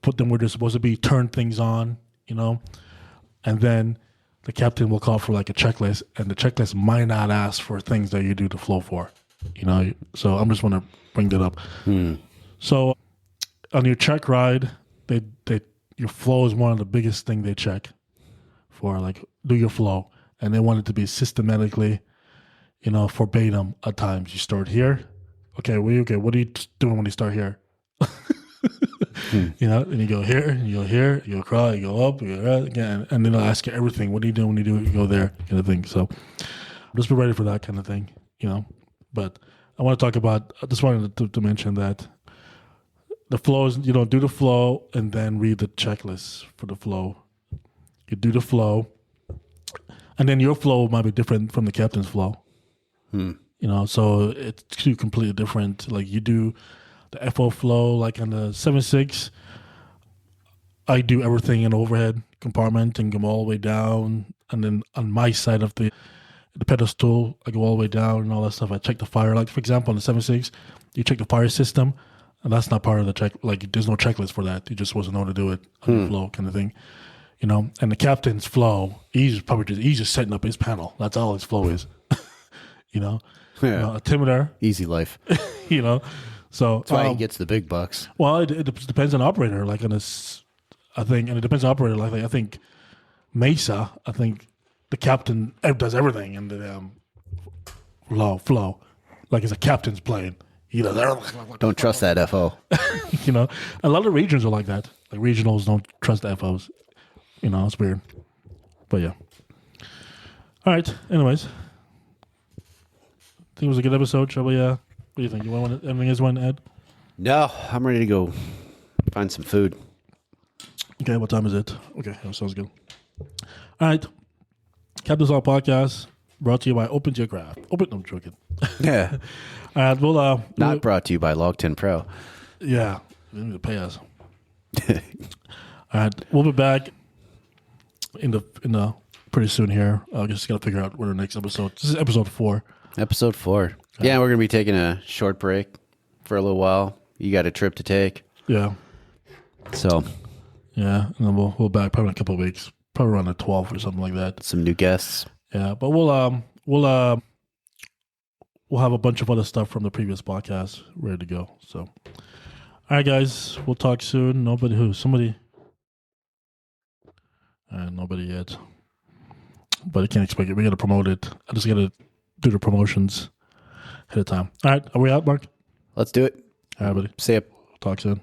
Speaker 1: put them where they're supposed to be, turn things on, and then the captain will call for like a checklist, and the checklist might not ask for things that you do the flow for, so I'm just want to bring that up. So on your check ride, your flow is one of the biggest thing they check for, like, do your flow, and they want it to be systematically, verbatim. At times you start here, okay, what are you doing when you start here? And you go here, and you go here, you go across, you go up, you go again, and then they'll ask you everything. What do you do when you do it? You go there, kind of thing. So just be ready for that kind of thing, But I want to talk about. I just wanted to mention that the flows. Do the flow and then read the checklist for the flow. You do the flow, and then your flow might be different from the captain's flow. So it's two completely different. Like, you do the FO flow, like on the 7.6, I do everything in the overhead compartment and go all the way down. And then on my side of the pedestal, I go all the way down and all that stuff. I check the fire. Like, for example, on the 76, you check the fire system, and that's not part of the check. Like, there's no checklist for that. You just wasn't know to do it on your flow kind of thing. You know, and the captain's flow, he's just setting up his panel. That's all his flow is. You know?
Speaker 2: Yeah.
Speaker 1: Altimeter.
Speaker 2: Easy life.
Speaker 1: You know? So
Speaker 2: That's why he gets the big bucks.
Speaker 1: Well, it depends on operator. Like on this, I think, and it depends on operator. Like I think Mesa, I think the captain does everything in the flow. Like it's a captain's plane. He does everything.
Speaker 2: Don't trust that FO.
Speaker 1: You know, a lot of regions are like that. Like regionals don't trust FOs. You know, it's weird. But yeah. All right. Anyways, I think it was a good episode. Shall we? What do you think? You want anything else you want to add?
Speaker 2: No, I'm ready to go find some food.
Speaker 1: Okay, what time is it? Okay, that sounds good. All right. Captain's Log Podcast brought to you by Open Geograph. I'm joking.
Speaker 2: Yeah.
Speaker 1: All right, we'll
Speaker 2: Not brought to you by Log 10 Pro.
Speaker 1: Yeah, they need to pay us. All right, we'll be back in the pretty soon here. I just gotta figure out where the next episode. This is episode 4.
Speaker 2: Episode 4. Okay. Yeah, we're gonna be taking a short break for a little while. You got a trip to take.
Speaker 1: Yeah.
Speaker 2: So.
Speaker 1: Yeah, and then we'll back probably in a couple of weeks, probably around the 12th or something like that.
Speaker 2: Some new guests.
Speaker 1: Yeah, but we'll have a bunch of other stuff from the previous podcast ready to go. So, all right, guys, we'll talk soon. Somebody. Nobody yet. But I can't expect it. We got to promote it. I just got to do the promotions ahead of time. All right, are we out, Mark?
Speaker 2: Let's do it.
Speaker 1: All right, buddy.
Speaker 2: See ya.
Speaker 1: Talk soon.